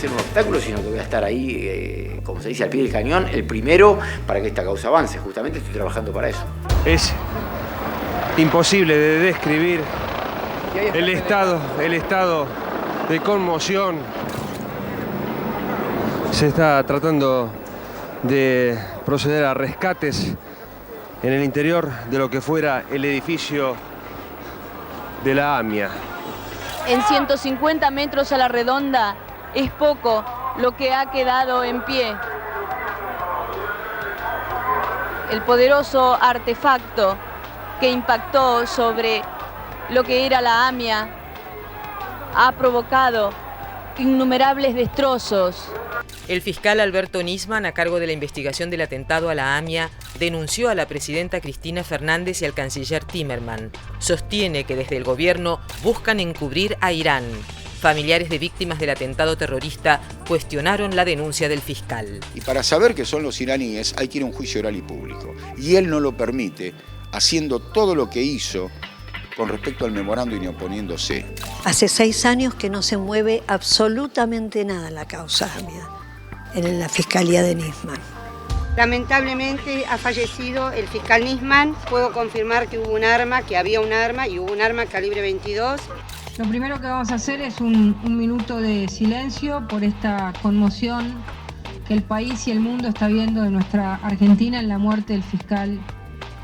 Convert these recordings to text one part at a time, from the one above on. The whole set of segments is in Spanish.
ser un obstáculo, sino que voy a estar ahí, como se dice, al pie del cañón, el primero para que esta causa avance. Justamente estoy trabajando para eso. Es imposible de describir el estado de conmoción. Se está tratando de proceder a rescates en el interior de lo que fuera el edificio de la AMIA. En 150 metros a la redonda es poco lo que ha quedado en pie. El poderoso artefacto que impactó sobre lo que era la AMIA ha provocado innumerables destrozos. El fiscal Alberto Nisman, a cargo de la investigación del atentado a la AMIA, denunció a la presidenta Cristina Fernández y al canciller Timmermans. Sostiene que desde el gobierno buscan encubrir a Irán. Familiares de víctimas del atentado terrorista cuestionaron la denuncia del fiscal. Y para saber que son los iraníes hay que ir a un juicio oral y público. Y él no lo permite, haciendo todo lo que hizo con respecto al memorando y ni oponiéndose. Hace 6 años que no se mueve absolutamente nada en la causa AMIA, en la Fiscalía de Nisman. Lamentablemente ha fallecido el fiscal Nisman. Puedo confirmar que hubo un arma, que había un arma y hubo un arma calibre 22. Lo primero que vamos a hacer es un minuto de silencio por esta conmoción que el país y el mundo está viendo de nuestra Argentina en la muerte del fiscal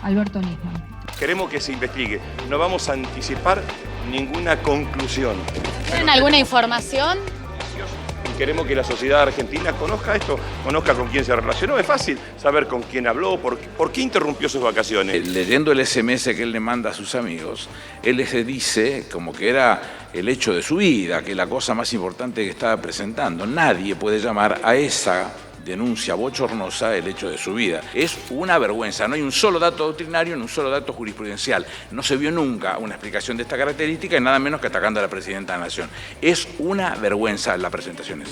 Alberto Nisman. Queremos que se investigue, no vamos a anticipar ninguna conclusión. ¿Tienen alguna información? Queremos que la sociedad argentina conozca esto, conozca con quién se relacionó. Es fácil saber con quién habló, por qué interrumpió sus vacaciones. Leyendo el SMS que él le manda a sus amigos, él les dice como que era el hecho de su vida, que la cosa más importante que estaba presentando. Nadie puede llamar a esa denuncia bochornosa el hecho de su vida. Es una vergüenza, no hay un solo dato doctrinario ni un solo dato jurisprudencial. No se vio nunca una explicación de esta característica y nada menos que atacando a la Presidenta de la Nación. Es una vergüenza la presentación.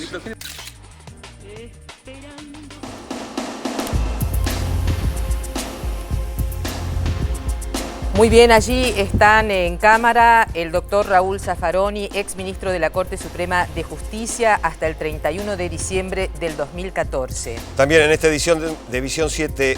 Muy bien, allí están en cámara el doctor Raúl Zaffaroni, exministro de la Corte Suprema de Justicia hasta el 31 de diciembre del 2014. También en esta edición de Visión 7,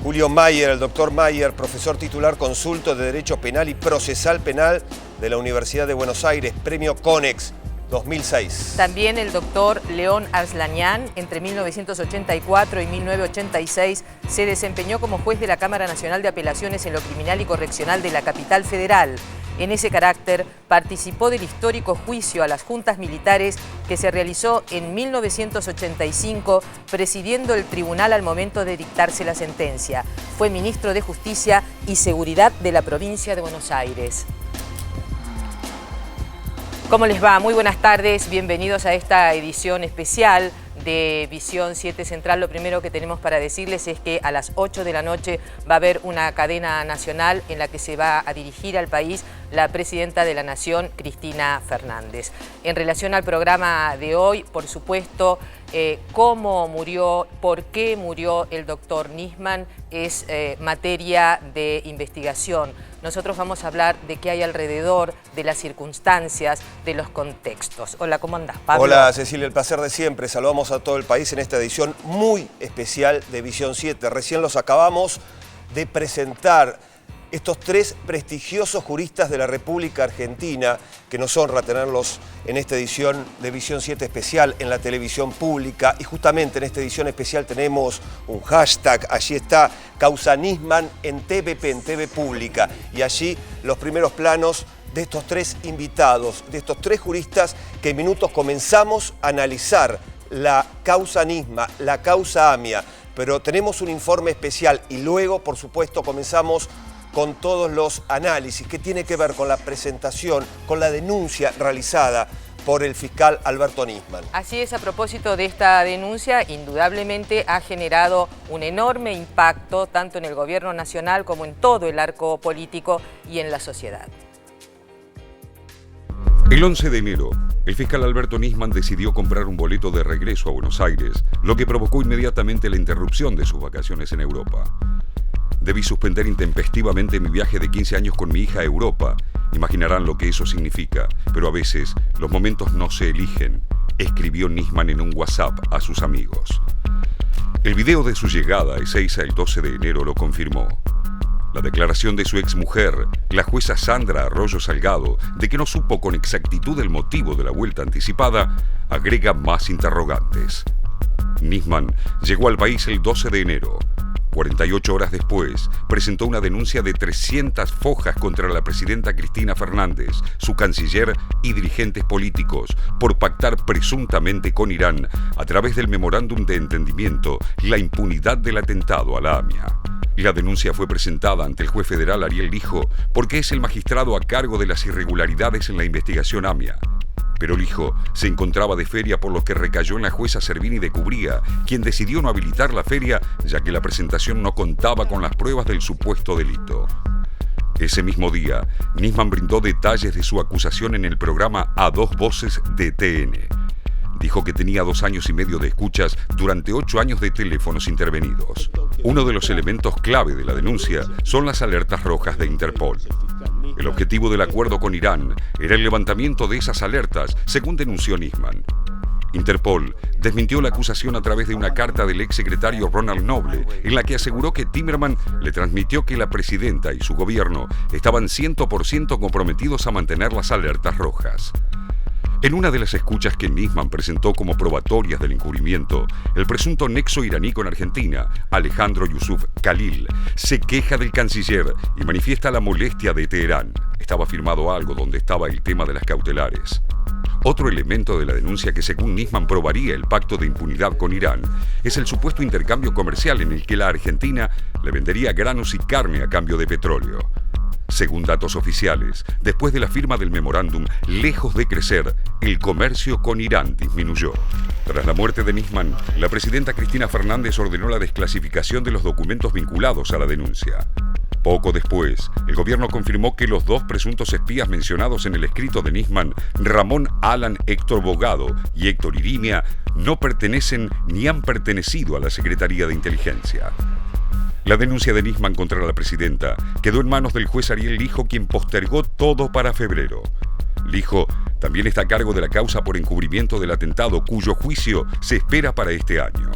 Julio Mayer, el doctor Mayer, profesor titular consulto de Derecho Penal y Procesal Penal de la Universidad de Buenos Aires, premio CONEX 2006. También el doctor León Arslanian, entre 1984 y 1986, se desempeñó como juez de la Cámara Nacional de Apelaciones en lo Criminal y Correccional de la Capital Federal. En ese carácter, participó del histórico juicio a las juntas militares que se realizó en 1985, presidiendo el tribunal al momento de dictarse la sentencia. Fue ministro de Justicia y Seguridad de la provincia de Buenos Aires. ¿Cómo les va? Muy buenas tardes, bienvenidos a esta edición especial de Visión 7 Central. Lo primero que tenemos para decirles es que a las 8 de la noche va a haber una cadena nacional en la que se va a dirigir al país la Presidenta de la Nación, Cristina Fernández. En relación al programa de hoy, por supuesto, cómo murió, por qué murió el doctor Nisman es materia de investigación. Nosotros vamos a hablar de qué hay alrededor, de las circunstancias, de los contextos. Hola, ¿cómo andás, Pablo? Hola, Cecilia, el placer de siempre. Saludamos a todo el país en esta edición muy especial de Visión 7. Recién los acabamos de presentar, estos 3 prestigiosos juristas de la República Argentina, que nos honra tenerlos en esta edición de Visión 7 especial en la televisión pública. Y justamente en esta edición especial tenemos un hashtag, allí está Causa Nisman en TVP, en TV Pública. Y allí los primeros planos de estos 3 invitados, de estos 3 juristas que en minutos comenzamos a analizar la causa Nisman, la causa AMIA. Pero tenemos un informe especial y luego, por supuesto, comenzamos con todos los análisis que tiene que ver con la presentación, con la denuncia realizada por el fiscal Alberto Nisman. Así es, a propósito de esta denuncia, indudablemente ha generado un enorme impacto tanto en el gobierno nacional como en todo el arco político y en la sociedad. El 11 de enero, el fiscal Alberto Nisman decidió comprar un boleto de regreso a Buenos Aires, lo que provocó inmediatamente la interrupción de sus vacaciones en Europa. Debí suspender intempestivamente mi viaje de 15 años con mi hija a Europa. Imaginarán lo que eso significa, pero a veces los momentos no se eligen escribió Nisman en un WhatsApp a sus amigos. El video de su llegada a Ezeiza el 12 de enero lo confirmó. La declaración de su exmujer, la jueza Sandra Arroyo Salgado, de que no supo con exactitud el motivo de la vuelta anticipada, agrega más interrogantes. Nisman llegó al país el 12 de enero. 48 horas después, presentó una denuncia de 300 fojas contra la presidenta Cristina Fernández, su canciller y dirigentes políticos por pactar presuntamente con Irán, a través del memorándum de entendimiento, la impunidad del atentado a la AMIA. La denuncia fue presentada ante el juez federal Ariel Lijo porque es el magistrado a cargo de las irregularidades en la investigación AMIA. Pero Lijo se encontraba de feria, por lo que recayó en la jueza Servini de Cubría, quien decidió no habilitar la feria ya que la presentación no contaba con las pruebas del supuesto delito. Ese mismo día, Nisman brindó detalles de su acusación en el programa A Dos Voces de TN. Dijo que tenía 2 años y medio de escuchas durante 8 años de teléfonos intervenidos. Uno de los elementos clave de la denuncia son las alertas rojas de Interpol. El objetivo del acuerdo con Irán era el levantamiento de esas alertas, según denunció Nisman. Interpol desmintió la acusación a través de una carta del exsecretario Ronald Noble, en la que aseguró que Timerman le transmitió que la presidenta y su gobierno estaban 100% comprometidos a mantener las alertas rojas. En una de las escuchas que Nisman presentó como probatorias del encubrimiento, el presunto nexo iraní con Argentina, Alejandro Yusuf Khalil, se queja del canciller y manifiesta la molestia de Teherán. Estaba firmado algo donde estaba el tema de las cautelares. Otro elemento de la denuncia que, según Nisman, probaría el pacto de impunidad con Irán es el supuesto intercambio comercial en el que la Argentina le vendería granos y carne a cambio de petróleo. Según datos oficiales, después de la firma del memorándum, lejos de crecer, el comercio con Irán disminuyó. Tras la muerte de Nisman, la presidenta Cristina Fernández ordenó la desclasificación de los documentos vinculados a la denuncia. Poco después, el gobierno confirmó que los 2 presuntos espías mencionados en el escrito de Nisman, Ramón Alan Héctor Bogado y Héctor Irimia, no pertenecen ni han pertenecido a la Secretaría de Inteligencia. La denuncia de Nisman contra la presidenta quedó en manos del juez Ariel Lijo, quien postergó todo para febrero. Lijo también está a cargo de la causa por encubrimiento del atentado, cuyo juicio se espera para este año.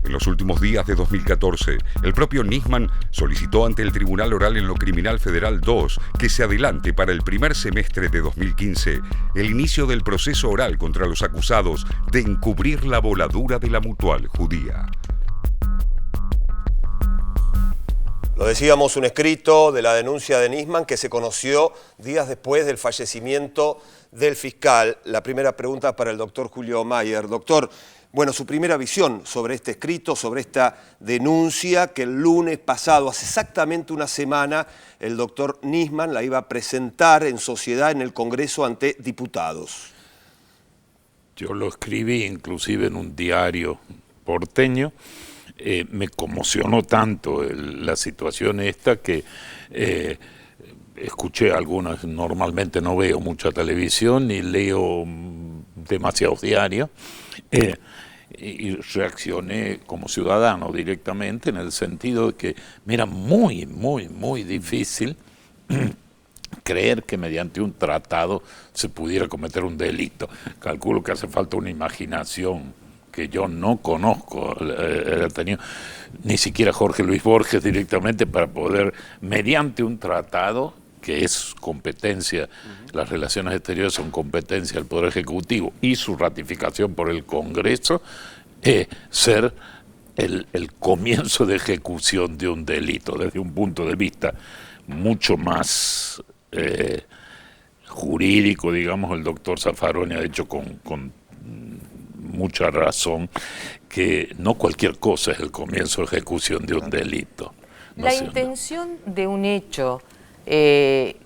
En los últimos días de 2014, el propio Nisman solicitó ante el Tribunal Oral en lo Criminal Federal 2 que se adelante para el primer semestre de 2015 el inicio del proceso oral contra los acusados de encubrir la voladura de la Mutual Judía. Lo decíamos, un escrito de la denuncia de Nisman que se conoció días después del fallecimiento del fiscal. La primera pregunta para el doctor Julio Mayer. Doctor, bueno, su primera visión sobre este escrito, sobre esta denuncia que el lunes pasado, hace exactamente una semana, el doctor Nisman la iba a presentar en sociedad en el Congreso ante diputados. Yo lo escribí inclusive en un diario porteño. Me conmocionó tanto la situación esta que escuché algunas. Normalmente no veo mucha televisión ni leo demasiados diarios, y reaccioné como ciudadano directamente, en el sentido de que me era muy difícil creer que mediante un tratado se pudiera cometer un delito. Calculo que hace falta una imaginación que yo no conozco, ni siquiera Jorge Luis Borges directamente, para poder, mediante un tratado, que es competencia, las relaciones exteriores son competencia del Poder Ejecutivo y su ratificación por el Congreso, ser el comienzo de ejecución de un delito, desde un punto de vista mucho más jurídico, digamos. El doctor Zaffaroni ha dicho con mucha razón que no cualquier cosa es el comienzo de ejecución de un delito. La intención de un hecho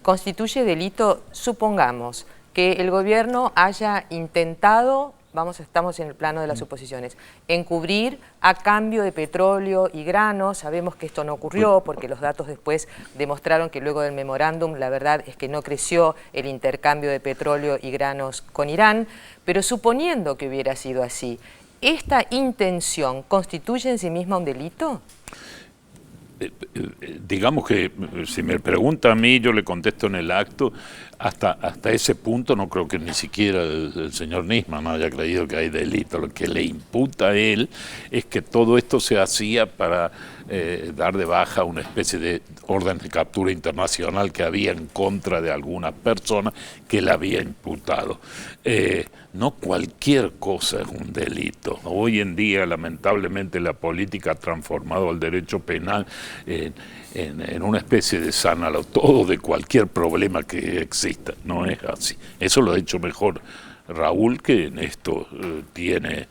constituye delito, supongamos que el gobierno haya intentado, estamos en el plano de las suposiciones, encubrir a cambio de petróleo y granos. Sabemos que esto no ocurrió porque los datos después demostraron que luego del memorándum la verdad es que no creció el intercambio de petróleo y granos con Irán, pero suponiendo que hubiera sido así, ¿esta intención constituye en sí misma un delito? digamos que si me pregunta a mí, yo le contesto en el acto. Hasta ese punto no creo que ni siquiera el señor Nisman haya creído que hay delito. Lo que le imputa a él es que todo esto se hacía para dar de baja una especie de orden de captura internacional que había en contra de alguna persona que le había imputado. No cualquier cosa es un delito. Hoy en día, lamentablemente, la política ha transformado el derecho penal en una especie de sánalo todo de cualquier problema que exista. No es así. Eso lo ha hecho mejor Raúl, que en esto tiene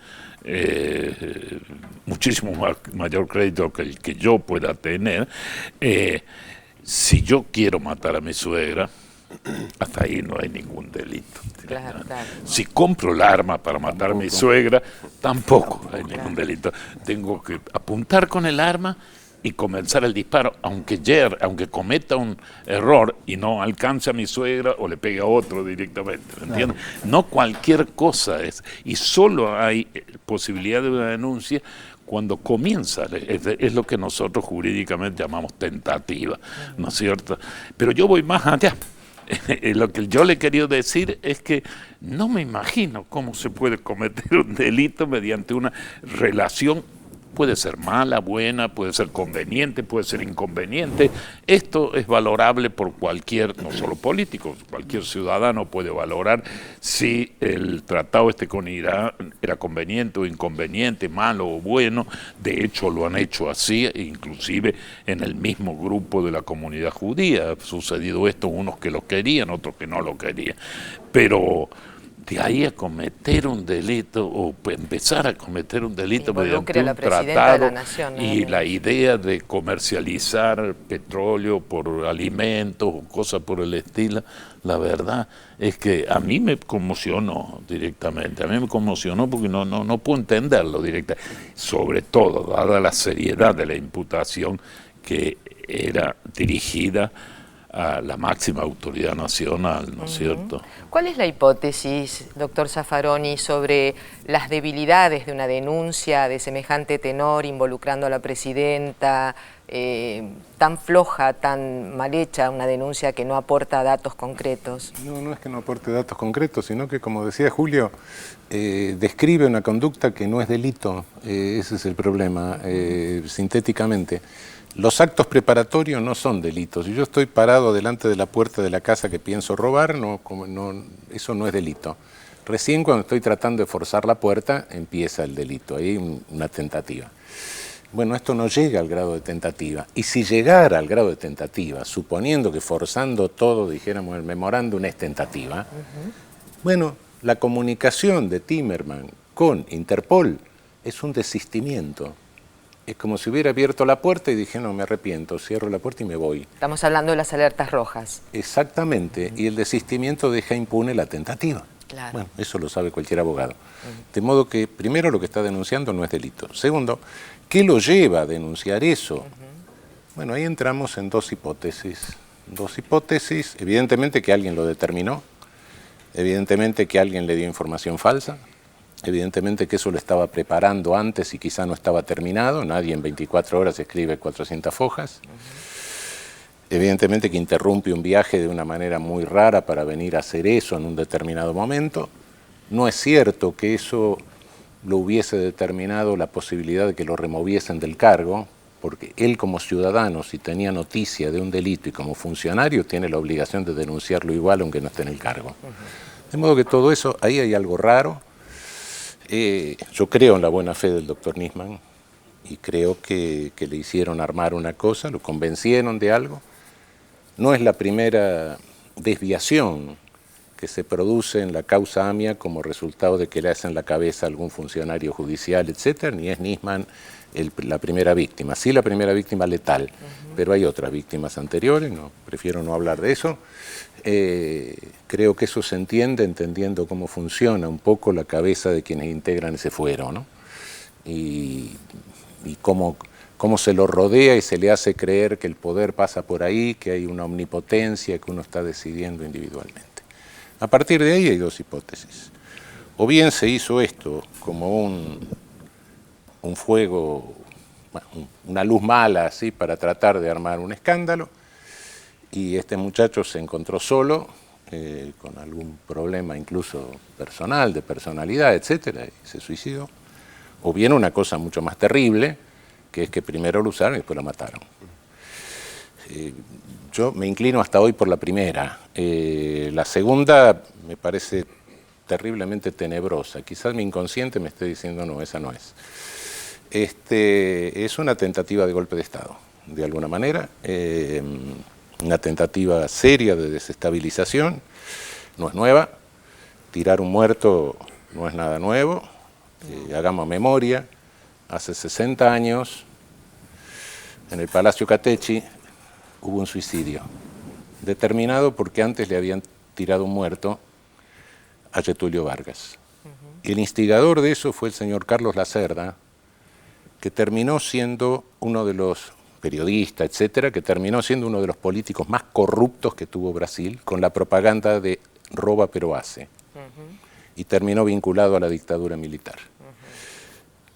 muchísimo mayor crédito que el que yo pueda tener. Si yo quiero matar a mi suegra, hasta ahí no hay ningún delito. Claro, claro. Si compro el arma para matar a mi suegra, tampoco hay ningún delito. Tengo que apuntar con el arma y comenzar el disparo, aunque cometa un error y no alcance a mi suegra o le pegue a otro directamente, ¿me entiendes? No cualquier cosa es, y solo hay posibilidad de una denuncia cuando comienza, es lo que nosotros jurídicamente llamamos tentativa, ¿no es cierto? Pero yo voy más allá. Lo que yo le he querido decir es que no me imagino cómo se puede cometer un delito mediante una relación. Puede ser mala, buena, puede ser conveniente, puede ser inconveniente. Esto es valorable por cualquier, no solo político, cualquier ciudadano puede valorar si el tratado con Irán era conveniente o inconveniente, malo o bueno. De hecho, lo han hecho así, inclusive en el mismo grupo de la comunidad judía. Ha sucedido esto, unos que lo querían, otros que no lo querían. Pero de ahí a cometer un delito o empezar a cometer un delito mediante un tratado y la idea de comercializar petróleo por alimentos o cosas por el estilo, la verdad es que a mí me conmocionó directamente, a mí me conmocionó porque no puedo entenderlo directamente, sobre todo dada la seriedad de la imputación que era dirigida a la máxima autoridad nacional, ¿no es cierto? ¿Cuál es la hipótesis, doctor Zaffaroni, sobre las debilidades de una denuncia de semejante tenor involucrando a la presidenta, tan floja, tan mal hecha, una denuncia que no aporta datos concretos? No es que no aporte datos concretos, sino que, como decía Julio, describe una conducta que no es delito. Ese es el problema, sintéticamente. Los actos preparatorios no son delitos. Si yo estoy parado delante de la puerta de la casa que pienso robar, eso no es delito. Recién cuando estoy tratando de forzar la puerta, empieza el delito. Ahí hay una tentativa. Bueno, esto no llega al grado de tentativa. Y si llegara al grado de tentativa, suponiendo que forzando todo, dijéramos, el memorándum es tentativa, bueno, la comunicación de Timerman con Interpol es un desistimiento. Es como si hubiera abierto la puerta y dije, no, me arrepiento, cierro la puerta y me voy. Estamos hablando de las alertas rojas. Exactamente, y el desistimiento deja impune la tentativa. Claro. Bueno, eso lo sabe cualquier abogado. De modo que, primero, lo que está denunciando no es delito. Segundo, ¿qué lo lleva a denunciar eso? Bueno, ahí entramos en dos hipótesis. Evidentemente que alguien lo determinó, evidentemente que alguien le dio información falsa, evidentemente que eso lo estaba preparando antes y quizá no estaba terminado, nadie en 24 horas escribe 400 hojas. Evidentemente que interrumpe un viaje de una manera muy rara para venir a hacer eso en un determinado momento. No es cierto que eso lo hubiese determinado la posibilidad de que lo removiesen del cargo, porque él como ciudadano, si tenía noticia de un delito y como funcionario, tiene la obligación de denunciarlo igual aunque no esté en el cargo. De modo que todo eso, ahí hay algo raro. Yo creo en la buena fe del doctor Nisman y creo que le hicieron armar una cosa, lo convencieron de algo. No es la primera desviación que se produce en la causa AMIA como resultado de que le hacen la cabeza a algún funcionario judicial, etcétera, ni es Nisman la primera víctima. Sí, la primera víctima letal, pero hay otras víctimas anteriores, prefiero no hablar de eso. Creo que eso se entiende entendiendo cómo funciona un poco la cabeza de quienes integran ese fuero, ¿no? Y cómo se lo rodea y se le hace creer que el poder pasa por ahí, que hay una omnipotencia, que uno está decidiendo individualmente. A partir de ahí hay dos hipótesis. O bien se hizo esto como un fuego una luz mala así para tratar de armar un escándalo, y este muchacho se encontró solo, con algún problema incluso personal, de personalidad, etcétera, y se suicidó. O bien una cosa mucho más terrible, que es que primero lo usaron y después lo mataron. Yo me inclino hasta hoy por la primera. La segunda me parece terriblemente tenebrosa. Quizás mi inconsciente me esté diciendo no, esa no es. Es una tentativa de golpe de Estado, de alguna manera. Una tentativa seria de desestabilización, no es nueva. Tirar un muerto no es nada nuevo. Hagamos memoria, hace 60 años, en el Palacio Catechi, hubo un suicidio, determinado porque antes le habían tirado un muerto a Getúlio Vargas. Y el instigador de eso fue el señor Carlos Lacerda, que terminó siendo uno de los periodistas, etcétera, que terminó siendo uno de los políticos más corruptos que tuvo Brasil, con la propaganda de roba pero hace. Y terminó vinculado a la dictadura militar.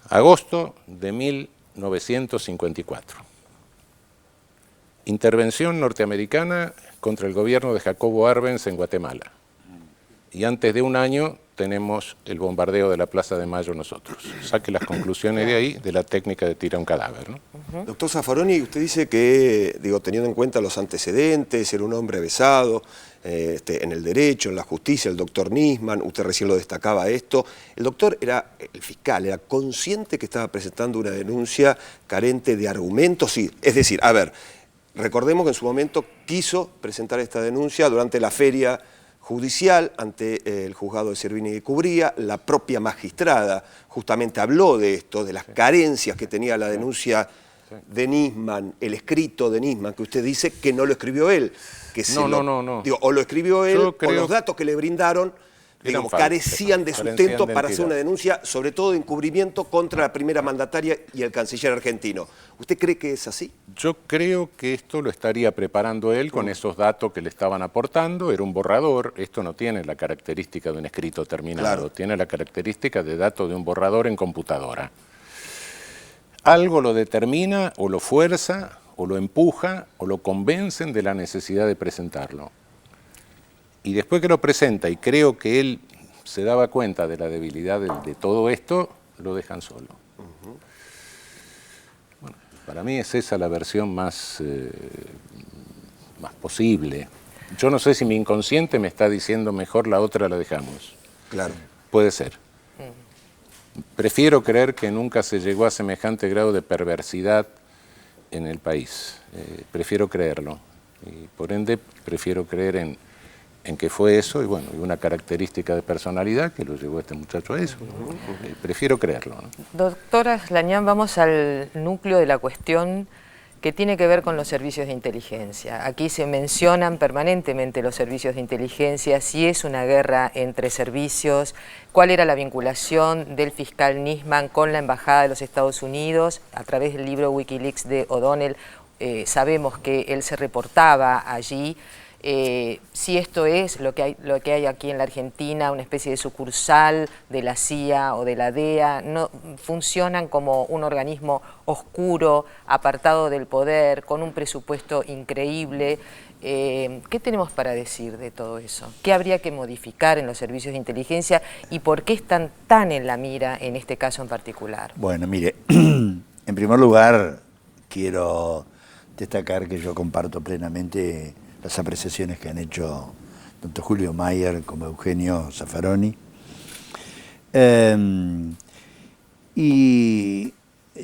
Agosto de 1954. Intervención norteamericana contra el gobierno de Jacobo Arbenz en Guatemala. Y antes de un año tenemos el bombardeo de la Plaza de Mayo nosotros. Saque las conclusiones de ahí, de la técnica de tirar un cadáver, ¿no? Doctor Zaffaroni, usted dice que, teniendo en cuenta los antecedentes, era un hombre avesado en el derecho, en la justicia, el doctor Nisman, usted recién lo destacaba esto. El doctor el fiscal, era consciente que estaba presentando una denuncia carente de argumentos. Sí, es decir, a ver, recordemos que en su momento quiso presentar esta denuncia durante la feria judicial ante el juzgado de Servini y Cubría. La propia magistrada justamente habló de esto, de las carencias que tenía la denuncia de Nisman, el escrito de Nisman, que usted dice que no lo escribió él. Que No. Digo, o lo escribió él, o los datos que le brindaron, digamos, carecían de sustento para hacer una denuncia, sobre todo de encubrimiento contra la primera mandataria y el canciller argentino. ¿Usted cree que es así? Yo creo que esto lo estaría preparando él con esos datos que le estaban aportando. Era un borrador, esto no tiene la característica de un escrito terminado, tiene la característica de datos de un borrador en computadora. Algo lo determina, o lo fuerza, o lo empuja, o lo convencen de la necesidad de presentarlo. Y después que lo presenta, y creo que él se daba cuenta de la debilidad de todo esto, lo dejan solo. Bueno, para mí es esa la versión más posible. Yo no sé si mi inconsciente me está diciendo mejor la otra la dejamos. Claro. Puede ser. Prefiero creer que nunca se llegó a semejante grado de perversidad en el país. Prefiero creerlo. Y por ende, prefiero creer en que fue eso, y bueno, y una característica de personalidad que lo llevó a este muchacho a eso. Prefiero creerlo, ¿no? Doctora Slañán, vamos al núcleo de la cuestión que tiene que ver con los servicios de inteligencia. Aquí se mencionan permanentemente los servicios de inteligencia, si es una guerra entre servicios, cuál era la vinculación del fiscal Nisman con la Embajada de los Estados Unidos. A través del libro Wikileaks de O'Donnell sabemos que él se reportaba allí. Si esto es lo que hay aquí en la Argentina, una especie de sucursal de la CIA o de la DEA, no funcionan como un organismo oscuro, apartado del poder, con un presupuesto increíble. ¿Qué tenemos para decir de todo eso? ¿Qué habría que modificar en los servicios de inteligencia y por qué están tan en la mira en este caso en particular? Bueno, mire, en primer lugar quiero destacar que yo comparto plenamente las apreciaciones que han hecho tanto Julio Mayer como Eugenio Zaffaroni. Y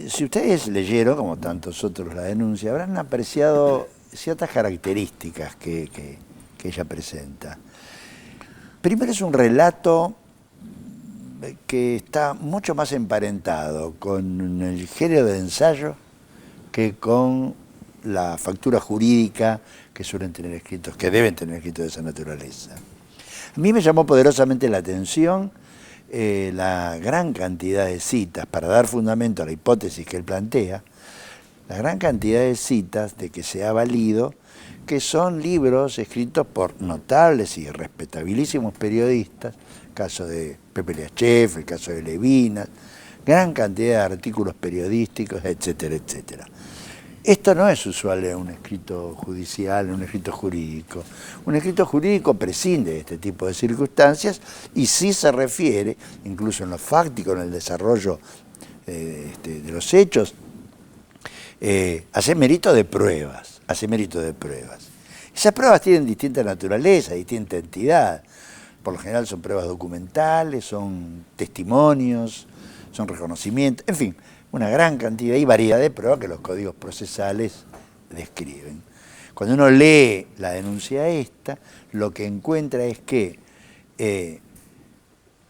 si ustedes leyeron, como tantos otros, la denuncia, habrán apreciado ciertas características que ella presenta. Primero, es un relato que está mucho más emparentado con el género de ensayo que con la factura jurídica que suelen tener escritos, que deben tener escritos de esa naturaleza. A mí me llamó poderosamente la atención la gran cantidad de citas, para dar fundamento a la hipótesis que él plantea, la gran cantidad de citas de que se ha valido, que son libros escritos por notables y respetabilísimos periodistas, el caso de Pepe Liachev, el caso de Levinas, gran cantidad de artículos periodísticos, etcétera, etcétera. Esto no es usual en un escrito judicial, en un escrito jurídico. Un escrito jurídico prescinde de este tipo de circunstancias y sí se refiere, incluso en lo fáctico, en el desarrollo de los hechos, hace mérito de pruebas, Esas pruebas tienen distinta naturaleza, distinta entidad. Por lo general son pruebas documentales, son testimonios, son reconocimientos, en fin, una gran cantidad y variedad de pruebas que los códigos procesales describen. Cuando uno lee la denuncia esta, lo que encuentra es que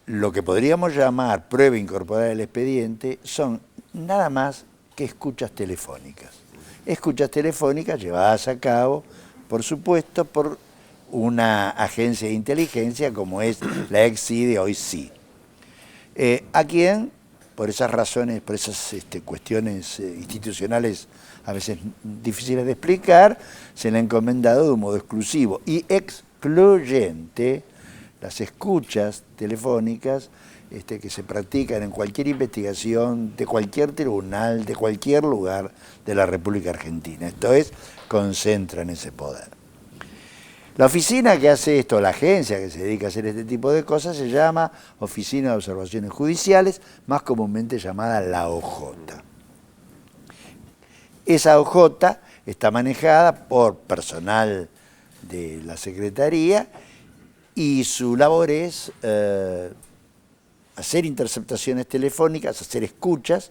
lo que podríamos llamar prueba incorporada al expediente son nada más que escuchas telefónicas. Escuchas telefónicas llevadas a cabo, por supuesto, por una agencia de inteligencia como es la ex-CIDE, hoy sí. A quien, por esas razones, por esas cuestiones institucionales a veces difíciles de explicar, se le ha encomendado de un modo exclusivo y excluyente las escuchas telefónicas que se practican en cualquier investigación de cualquier tribunal, de cualquier lugar de la República Argentina. Esto es, concentran ese poder. La oficina que hace esto, la agencia que se dedica a hacer este tipo de cosas, se llama Oficina de Observaciones Judiciales, más comúnmente llamada la OJ. Esa OJ está manejada por personal de la Secretaría y su labor es hacer interceptaciones telefónicas, hacer escuchas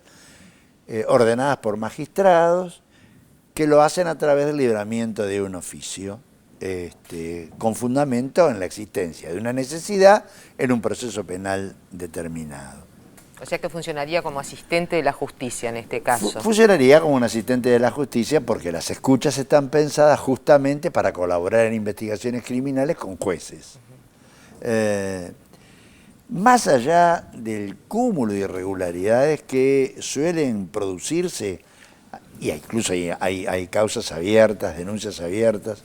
ordenadas por magistrados que lo hacen a través del libramiento de un oficio. Con fundamento en la existencia de una necesidad en un proceso penal determinado. O sea que funcionaría como asistente de la justicia en este caso. Funcionaría como un asistente de la justicia porque las escuchas están pensadas justamente para colaborar en investigaciones criminales con jueces. Más allá del cúmulo de irregularidades que suelen producirse, y incluso hay causas abiertas, denuncias abiertas,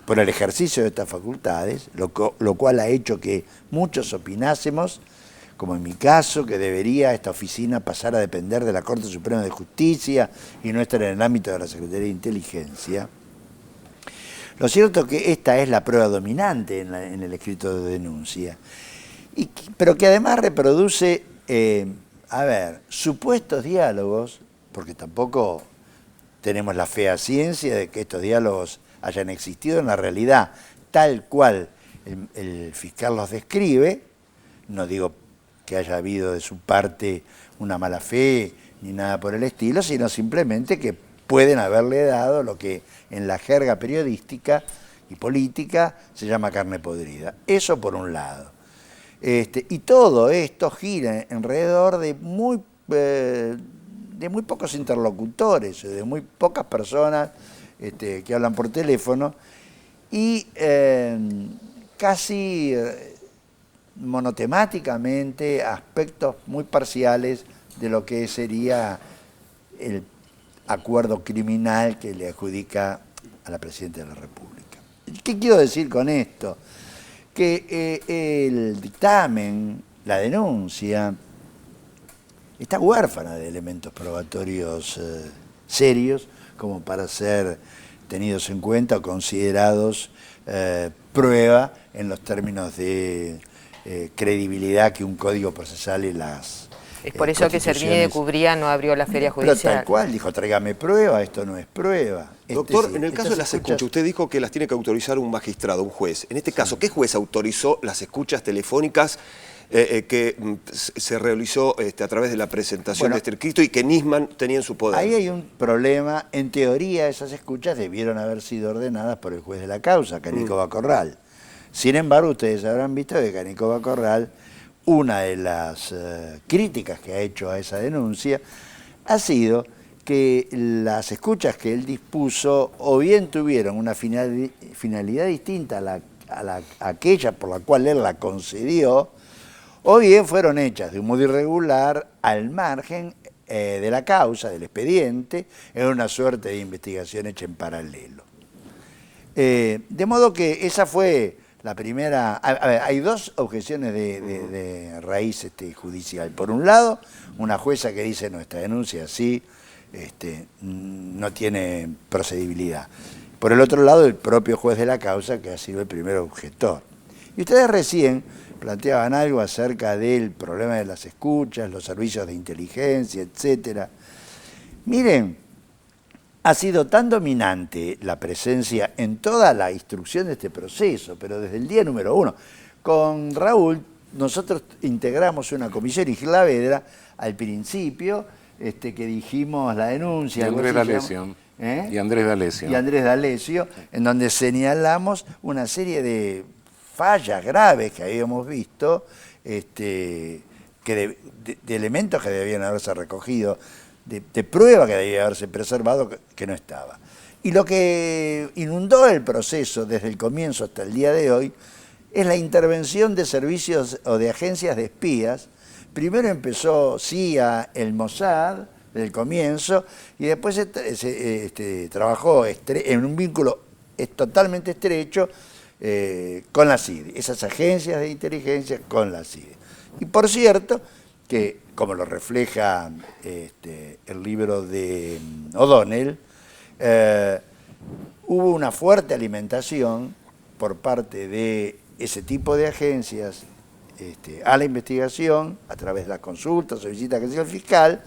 por el ejercicio de estas facultades, lo cual ha hecho que muchos opinásemos, como en mi caso, que debería esta oficina pasar a depender de la Corte Suprema de Justicia y no estar en el ámbito de la Secretaría de Inteligencia. Lo cierto es que esta es la prueba dominante en el escrito de denuncia, pero que además reproduce, supuestos diálogos, porque tampoco tenemos la fea ciencia de que estos diálogos hayan existido en la realidad, tal cual el fiscal los describe. No digo que haya habido de su parte una mala fe ni nada por el estilo, sino simplemente que pueden haberle dado lo que en la jerga periodística y política se llama carne podrida. Eso por un lado. Y todo esto gira alrededor de muy pocos interlocutores, de muy pocas personas que hablan por teléfono y casi monotemáticamente aspectos muy parciales de lo que sería el acuerdo criminal que le adjudica a la Presidenta de la República. ¿Qué quiero decir con esto? Que el dictamen, la denuncia, está huérfana de elementos probatorios serios como para ser tenidos en cuenta o considerados prueba en los términos de credibilidad que un código procesal y las Es por eso que Servini de Cubría no abrió la feria judicial. Pero tal cual, dijo, tráigame prueba, esto no es prueba. Doctor, en el caso de las escuchas, usted dijo que las tiene que autorizar un magistrado, un juez. En este caso, ¿qué juez autorizó las escuchas telefónicas que se realizó a través de la presentación de este escrito y que Nisman tenía en su poder? Ahí hay un problema. En teoría, esas escuchas debieron haber sido ordenadas por el juez de la causa, Canicova Corral. Sin embargo, ustedes habrán visto que Canicova Corral, una de las críticas que ha hecho a esa denuncia, ha sido que las escuchas que él dispuso o bien tuvieron una finalidad distinta a aquella por la cual él la concedió, o bien fueron hechas de un modo irregular al margen de la causa, del expediente, en una suerte de investigación hecha en paralelo. De modo que esa fue La primera, a ver, hay dos objeciones de raíz judicial. Por un lado, una jueza que dice nuestra denuncia sí no tiene procedibilidad. Por el otro lado, el propio juez de la causa, que ha sido el primer objetor. Y ustedes recién planteaban algo acerca del problema de las escuchas, los servicios de inteligencia, etcétera. Miren, ha sido tan dominante la presencia en toda la instrucción de este proceso, pero desde el día número 1. Con Raúl, nosotros integramos una comisión y Gilavedra al principio, que dijimos la denuncia. Y Andrés D'Alessio. Y Andrés D'Alessio. Y Andrés D'Alessio, en donde señalamos una serie de fallas graves que habíamos visto, de elementos que debían haberse recogido, de prueba que debía haberse preservado, que no estaba. Y lo que inundó el proceso desde el comienzo hasta el día de hoy es la intervención de servicios o de agencias de espías. Primero empezó CIA, el Mossad, desde el comienzo, y después trabajó en un vínculo totalmente estrecho con la CIDE, esas agencias de inteligencia con la CIDE. Y por cierto, que como lo refleja el libro de O'Donnell, hubo una fuerte alimentación por parte de ese tipo de agencias a la investigación, a través de las consultas o visitas que hacía el fiscal,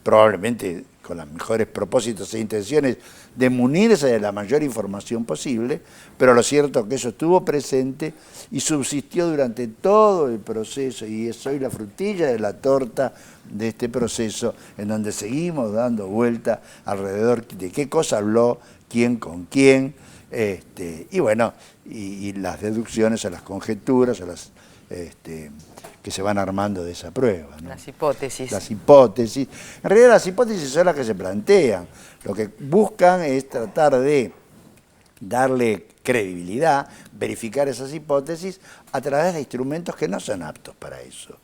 probablemente con los mejores propósitos e intenciones de munirse de la mayor información posible, pero lo cierto es que eso estuvo presente y subsistió durante todo el proceso, y es hoy la frutilla de la torta de este proceso, en donde seguimos dando vuelta alrededor de qué cosa habló, quién con quién, y bueno, y las deducciones o las conjeturas o las que se van armando de esa prueba, ¿no? Las hipótesis. Las hipótesis. En realidad las hipótesis son las que se plantean. Lo que buscan es tratar de darle credibilidad, verificar esas hipótesis a través de instrumentos que no son aptos para eso.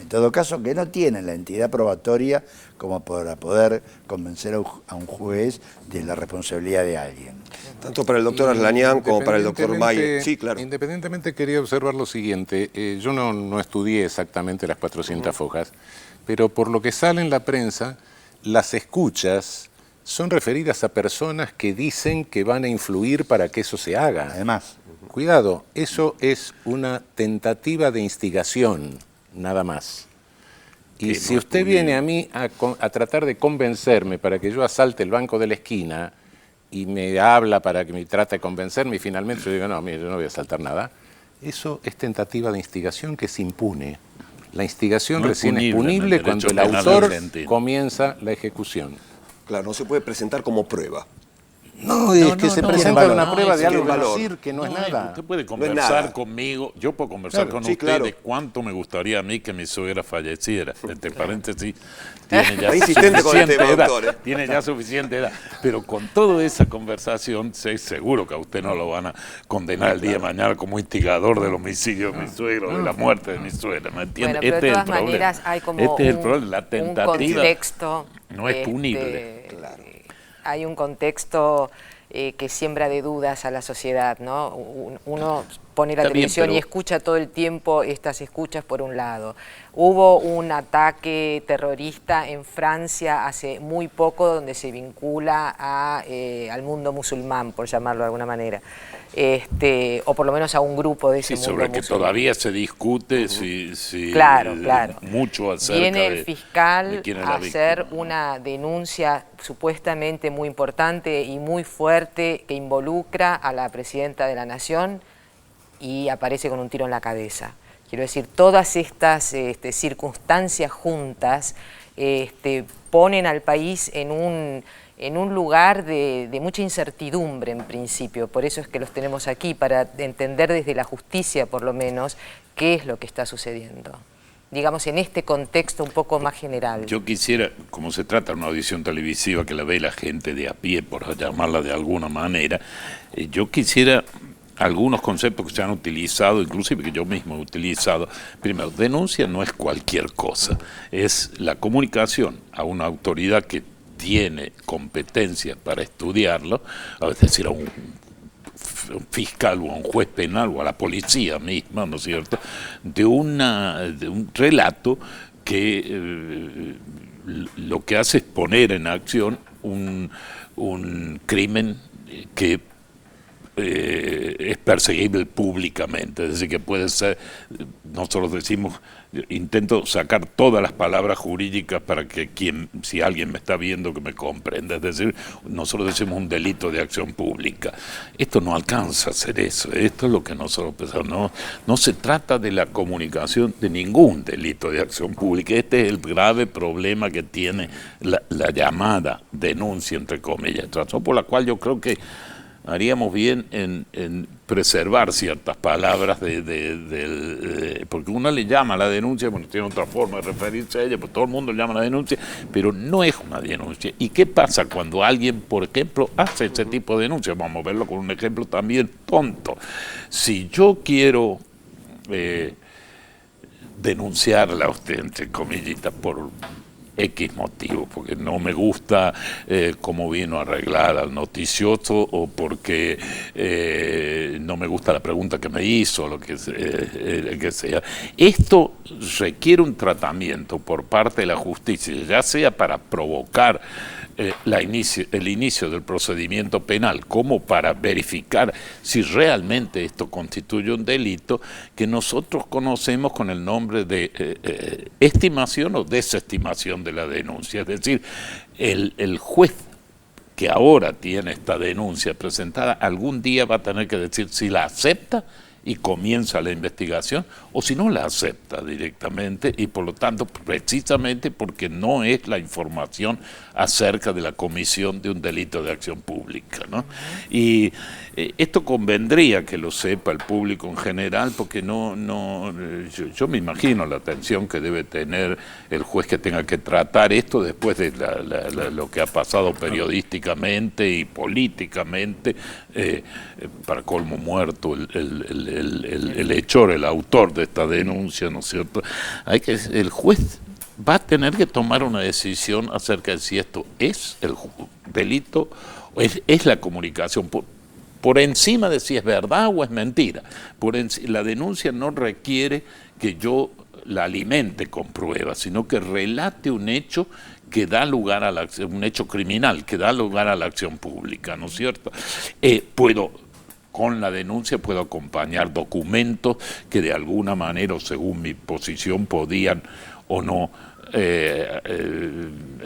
En todo caso, que no tienen la entidad probatoria como para poder convencer a un juez de la responsabilidad de alguien. Tanto para el doctor Arlanián como para el doctor Mayer. Sí, claro. Independientemente, quería observar lo siguiente. Yo no estudié exactamente las 400 hojas, pero por lo que sale en la prensa, las escuchas son referidas a personas que dicen que van a influir para que eso se haga. Además. Cuidado, eso es una tentativa de instigación, nada más. Y si usted viene a mí a tratar de convencerme para que yo asalte el banco de la esquina y me habla para que me trate de convencerme y finalmente yo digo, no, mire, yo no voy a asaltar nada, eso es tentativa de instigación que se impune. La instigación recién es punible cuando el autor comienza la ejecución. Claro, no se puede presentar como prueba. No, es que se presenta una prueba de algo decir que no es nada. Usted puede conversar conmigo, yo puedo conversar con usted de cuánto me gustaría a mí que mi suegra falleciera. Entre paréntesis, tiene ya suficiente edad. Tiene ya suficiente edad. Pero con toda esa conversación, sé seguro que a usted no lo van a condenar el día de mañana como instigador del homicidio de mi suegro, de la muerte de mi suegra. ¿Me entiende? Bueno, pero de todas maneras hay como la tentativa contexto. No es punible. Claro. Hay un contexto que siembra de dudas a la sociedad, ¿no? Uno pone la televisión y escucha todo el tiempo estas escuchas por un lado. Hubo un ataque terrorista en Francia hace muy poco donde se vincula al mundo musulmán, por llamarlo de alguna manera. O por lo menos a un grupo de ese mundo sobre musulmán. Que todavía se discute si claro. mucho acerca Viene el fiscal de a hacer una denuncia supuestamente muy importante y muy fuerte que involucra a la presidenta de la Nación y aparece con un tiro en la cabeza. Quiero decir, todas estas circunstancias juntas ponen al país en un lugar de mucha incertidumbre en principio. Por eso es que los tenemos aquí, para entender desde la justicia por lo menos qué es lo que está sucediendo. Digamos, en este contexto un poco más general. Yo quisiera, como se trata de una audición televisiva que la ve la gente de a pie, por llamarla de alguna manera, yo quisiera algunos conceptos que se han utilizado, inclusive que yo mismo he utilizado. Primero, denuncia no es cualquier cosa, es la comunicación a una autoridad que tiene competencia para estudiarlo, es decir, a un fiscal o a un juez penal o a la policía misma, ¿no es cierto?, de un relato que lo que hace es poner en acción un crimen que es perseguible públicamente, es decir, que puede ser, nosotros decimos, intento sacar todas las palabras jurídicas para que si alguien me está viendo, que me comprenda, es decir, nosotros decimos un delito de acción pública. Esto no alcanza a ser eso, esto es lo que nosotros pensamos, no se trata de la comunicación de ningún delito de acción pública, este es el grave problema que tiene la llamada denuncia, entre comillas, razón por la cual yo creo que haríamos bien en preservar ciertas palabras porque uno le llama a la denuncia, bueno, tiene otra forma de referirse a ella, pues todo el mundo le llama a la denuncia, pero no es una denuncia. ¿Y qué pasa cuando alguien, por ejemplo, hace ese tipo de denuncia? Vamos a verlo con un ejemplo también tonto. Si yo quiero denunciarla a usted, entre comillitas, por X motivo, porque no me gusta cómo vino arreglada el noticioso o porque no me gusta la pregunta que me hizo, lo que sea. Esto requiere un tratamiento por parte de la justicia, ya sea para provocar el inicio del procedimiento penal, como para verificar si realmente esto constituye un delito, que nosotros conocemos con el nombre de estimación o desestimación de la denuncia. Es decir, el juez que ahora tiene esta denuncia presentada, algún día va a tener que decir si la acepta y comienza la investigación, o si no la acepta directamente, y por lo tanto, precisamente porque no es la información acerca de la comisión de un delito de acción pública, ¿no? Y esto convendría que lo sepa el público en general, porque yo me imagino la atención que debe tener el juez que tenga que tratar esto después de lo que ha pasado periodísticamente y políticamente, para colmo muerto el hechor, el autor de esta denuncia, ¿no es cierto? El juez va a tener que tomar una decisión acerca de si esto es el delito o es la comunicación, por encima de si es verdad o es mentira. La denuncia no requiere que yo la alimente con pruebas, sino que relate un hecho que da lugar a un hecho criminal, que da lugar a la acción pública, ¿no es cierto? Con la denuncia puedo acompañar documentos que de alguna manera, o según mi posición, podían o no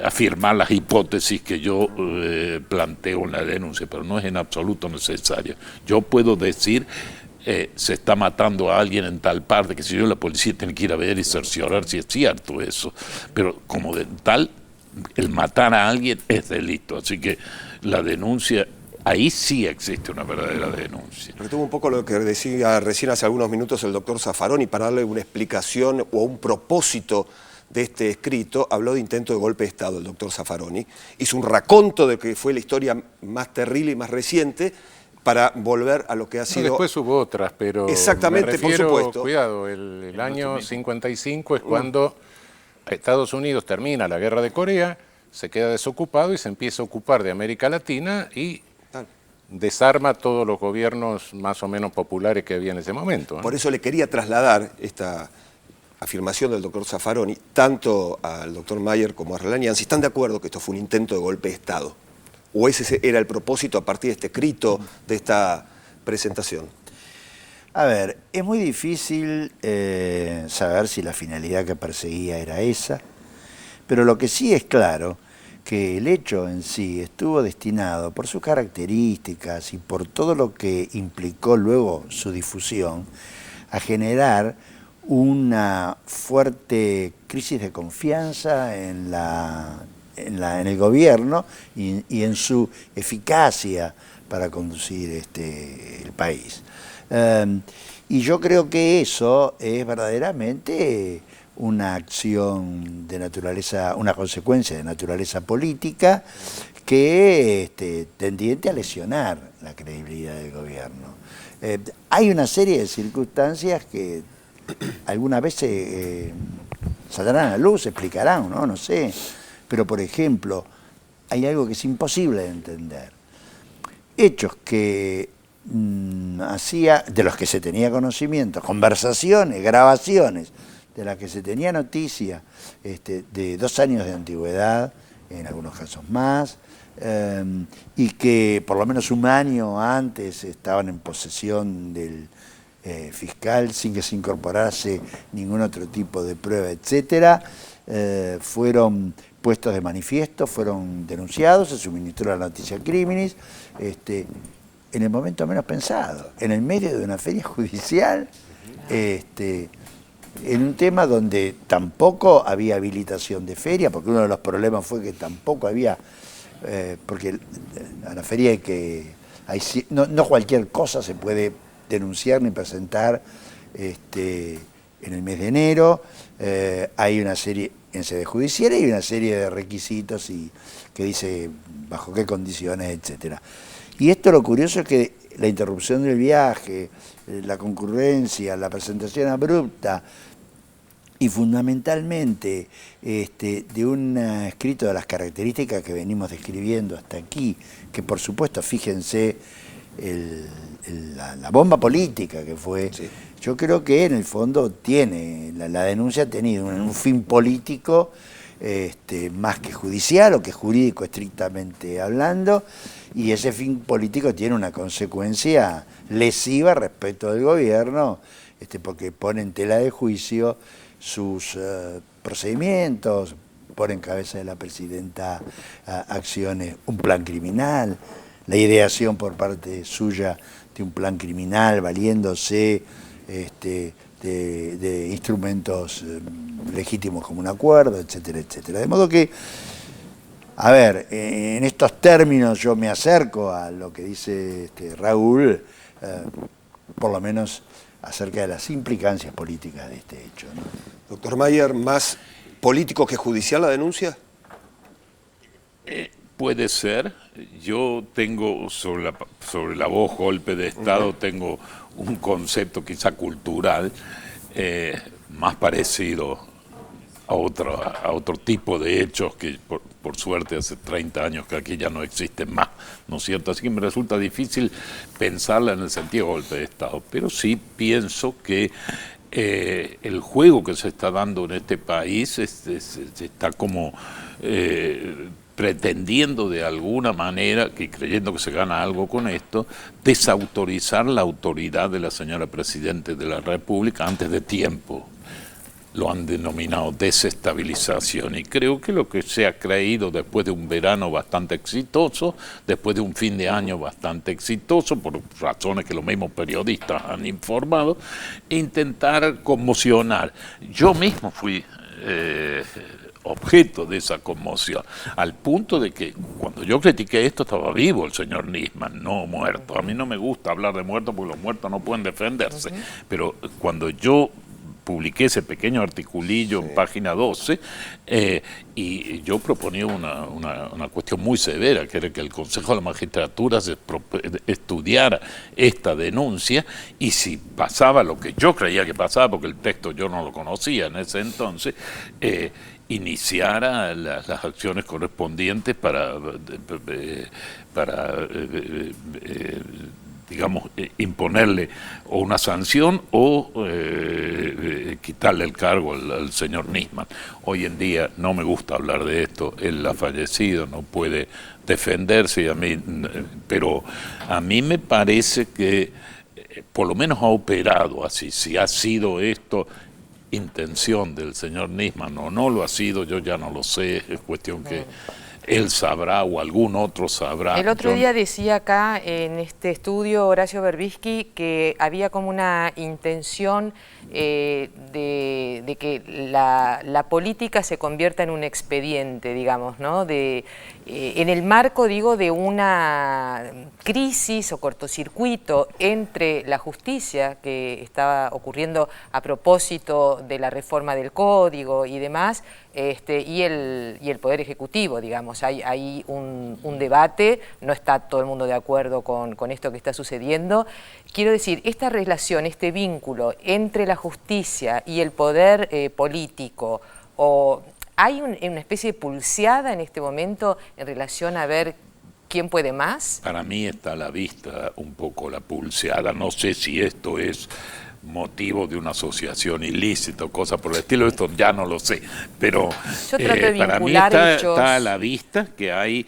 afirmar las hipótesis que yo planteo en la denuncia, pero no es en absoluto necesario. Yo puedo decir, se está matando a alguien en tal parte, que si yo, la policía tiene que ir a ver y cerciorar si es cierto eso, pero como de tal, el matar a alguien es delito, así que la denuncia, ahí sí existe una verdadera denuncia. Retomo un poco lo que decía recién hace algunos minutos el doctor Zaffaroni, para darle una explicación o un propósito de este escrito. Habló de intento de golpe de Estado el doctor Zaffaroni, hizo un raconto de que fue la historia más terrible y más reciente, para volver a lo que ha sido... Después hubo otras, pero exactamente, me refiero, por supuesto. Cuidado, el año 55 es cuando Estados Unidos termina la guerra de Corea, se queda desocupado y se empieza a ocupar de América Latina y desarma todos los gobiernos más o menos populares que había en ese momento, ¿no? Por eso le quería trasladar esta afirmación del doctor Zaffaroni, tanto al doctor Mayer como a Relanian, si están de acuerdo que esto fue un intento de golpe de Estado, o ese era el propósito a partir de este escrito, de esta presentación. A ver, es muy difícil saber si la finalidad que perseguía era esa, pero lo que sí es claro, que el hecho en sí estuvo destinado por sus características y por todo lo que implicó luego su difusión a generar una fuerte crisis de confianza en el gobierno y en su eficacia para conducir el país. Y yo creo que eso es verdaderamente una acción de naturaleza, una consecuencia de naturaleza política que tendiente a lesionar la credibilidad del gobierno. Hay una serie de circunstancias que alguna vez saldrán a la luz, se explicarán, ¿no? No sé. Pero, por ejemplo, hay algo que es imposible de entender. Hechos que hacía, de los que se tenía conocimiento, conversaciones, grabaciones, de las que se tenía noticia, de 2 años de antigüedad, en algunos casos más, y que por lo menos 1 año antes estaban en posesión del fiscal sin que se incorporase ningún otro tipo de prueba, etcétera, fueron puestos de manifiesto, fueron denunciados, se suministró la noticia criminis, en el momento menos pensado, en el medio de una feria judicial, en un tema donde tampoco había habilitación de feria, porque uno de los problemas fue que tampoco había, porque a la feria no cualquier cosa se puede denunciar ni presentar en el mes de enero, hay una serie en sede judicial y una serie de requisitos que dice bajo qué condiciones, etcétera. Y esto lo curioso es que la interrupción del viaje, la concurrencia, la presentación abrupta y fundamentalmente de un escrito de las características que venimos describiendo hasta aquí, que por supuesto, fíjense, la bomba política que fue, sí. Yo creo que en el fondo tiene, la denuncia ha tenido un fin político más que judicial o que jurídico estrictamente hablando, y ese fin político tiene una consecuencia lesiva respecto del gobierno, porque pone en tela de juicio sus procedimientos, pone en cabeza de la presidenta acciones, un plan criminal, la ideación por parte suya de un plan criminal valiéndose de instrumentos legítimos como un acuerdo, etcétera, etcétera. De modo que, a ver, en estos términos yo me acerco a lo que dice Raúl, por lo menos acerca de las implicancias políticas de este hecho, ¿no? Doctor Mayer, ¿más político que judicial la denuncia? Puede ser. Yo tengo sobre la voz golpe de Estado, tengo un concepto quizá cultural más parecido a otro tipo de hechos que por suerte hace 30 años que aquí ya no existen más, ¿no es cierto? Así que me resulta difícil pensarla en el sentido de golpe de Estado, pero sí pienso que el juego que se está dando en este país se está como pretendiendo de alguna manera, que creyendo que se gana algo con esto, desautorizar la autoridad de la señora Presidenta de la República antes de tiempo. Lo han denominado desestabilización, y creo que lo que se ha creído después de un verano bastante exitoso, después de un fin de año bastante exitoso, por razones que los mismos periodistas han informado, intentar conmocionar. Yo mismo fui objeto de esa conmoción, al punto de que cuando yo critiqué esto estaba vivo el señor Nisman, no muerto. A mí no me gusta hablar de muertos porque los muertos no pueden defenderse, pero cuando yo publiqué ese pequeño articulillo en página 12 y yo proponía una cuestión muy severa, que era que el Consejo de la Magistratura estudiara esta denuncia, y si pasaba lo que yo creía que pasaba, porque el texto yo no lo conocía en ese entonces, iniciara las acciones correspondientes para digamos, imponerle o una sanción o quitarle el cargo al señor Nisman. Hoy en día no me gusta hablar de esto, él ha fallecido, no puede defenderse, pero a mí me parece que por lo menos ha operado así. Si ha sido esto intención del señor Nisman o no lo ha sido, yo ya no lo sé, es cuestión que él sabrá o algún otro sabrá. El otro día decía acá en este estudio Horacio Berbisky que había como una intención de que la política se convierta en un expediente, digamos, ¿no? En el marco, digo, de una crisis o cortocircuito entre la justicia que estaba ocurriendo a propósito de la reforma del Código y demás, y el Poder Ejecutivo, digamos. Hay un debate, no está todo el mundo de acuerdo con esto que está sucediendo. Quiero decir, esta relación, este vínculo entre la justicia y el poder político, ¿hay una especie de pulseada en este momento en relación a ver ¿Quién puede más? Para mí está a la vista un poco la pulseada. No sé si esto es motivo de una asociación ilícita o cosa por el estilo, esto ya no lo sé, pero para mí está a la vista que hay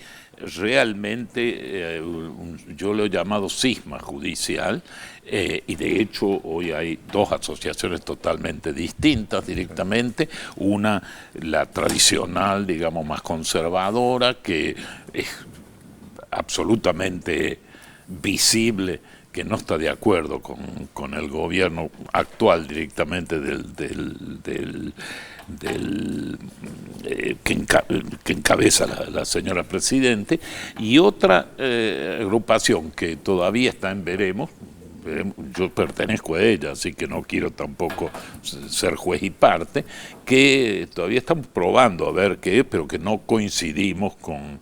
realmente, yo lo he llamado cisma judicial, y de hecho hoy hay dos asociaciones totalmente distintas directamente, una la tradicional, digamos, más conservadora, que es absolutamente visible que no está de acuerdo con el gobierno actual directamente que encabeza la señora Presidente, y otra agrupación que todavía está en veremos. Yo pertenezco a ella, así que no quiero tampoco ser juez y parte, que todavía estamos probando a ver qué es, pero que no coincidimos con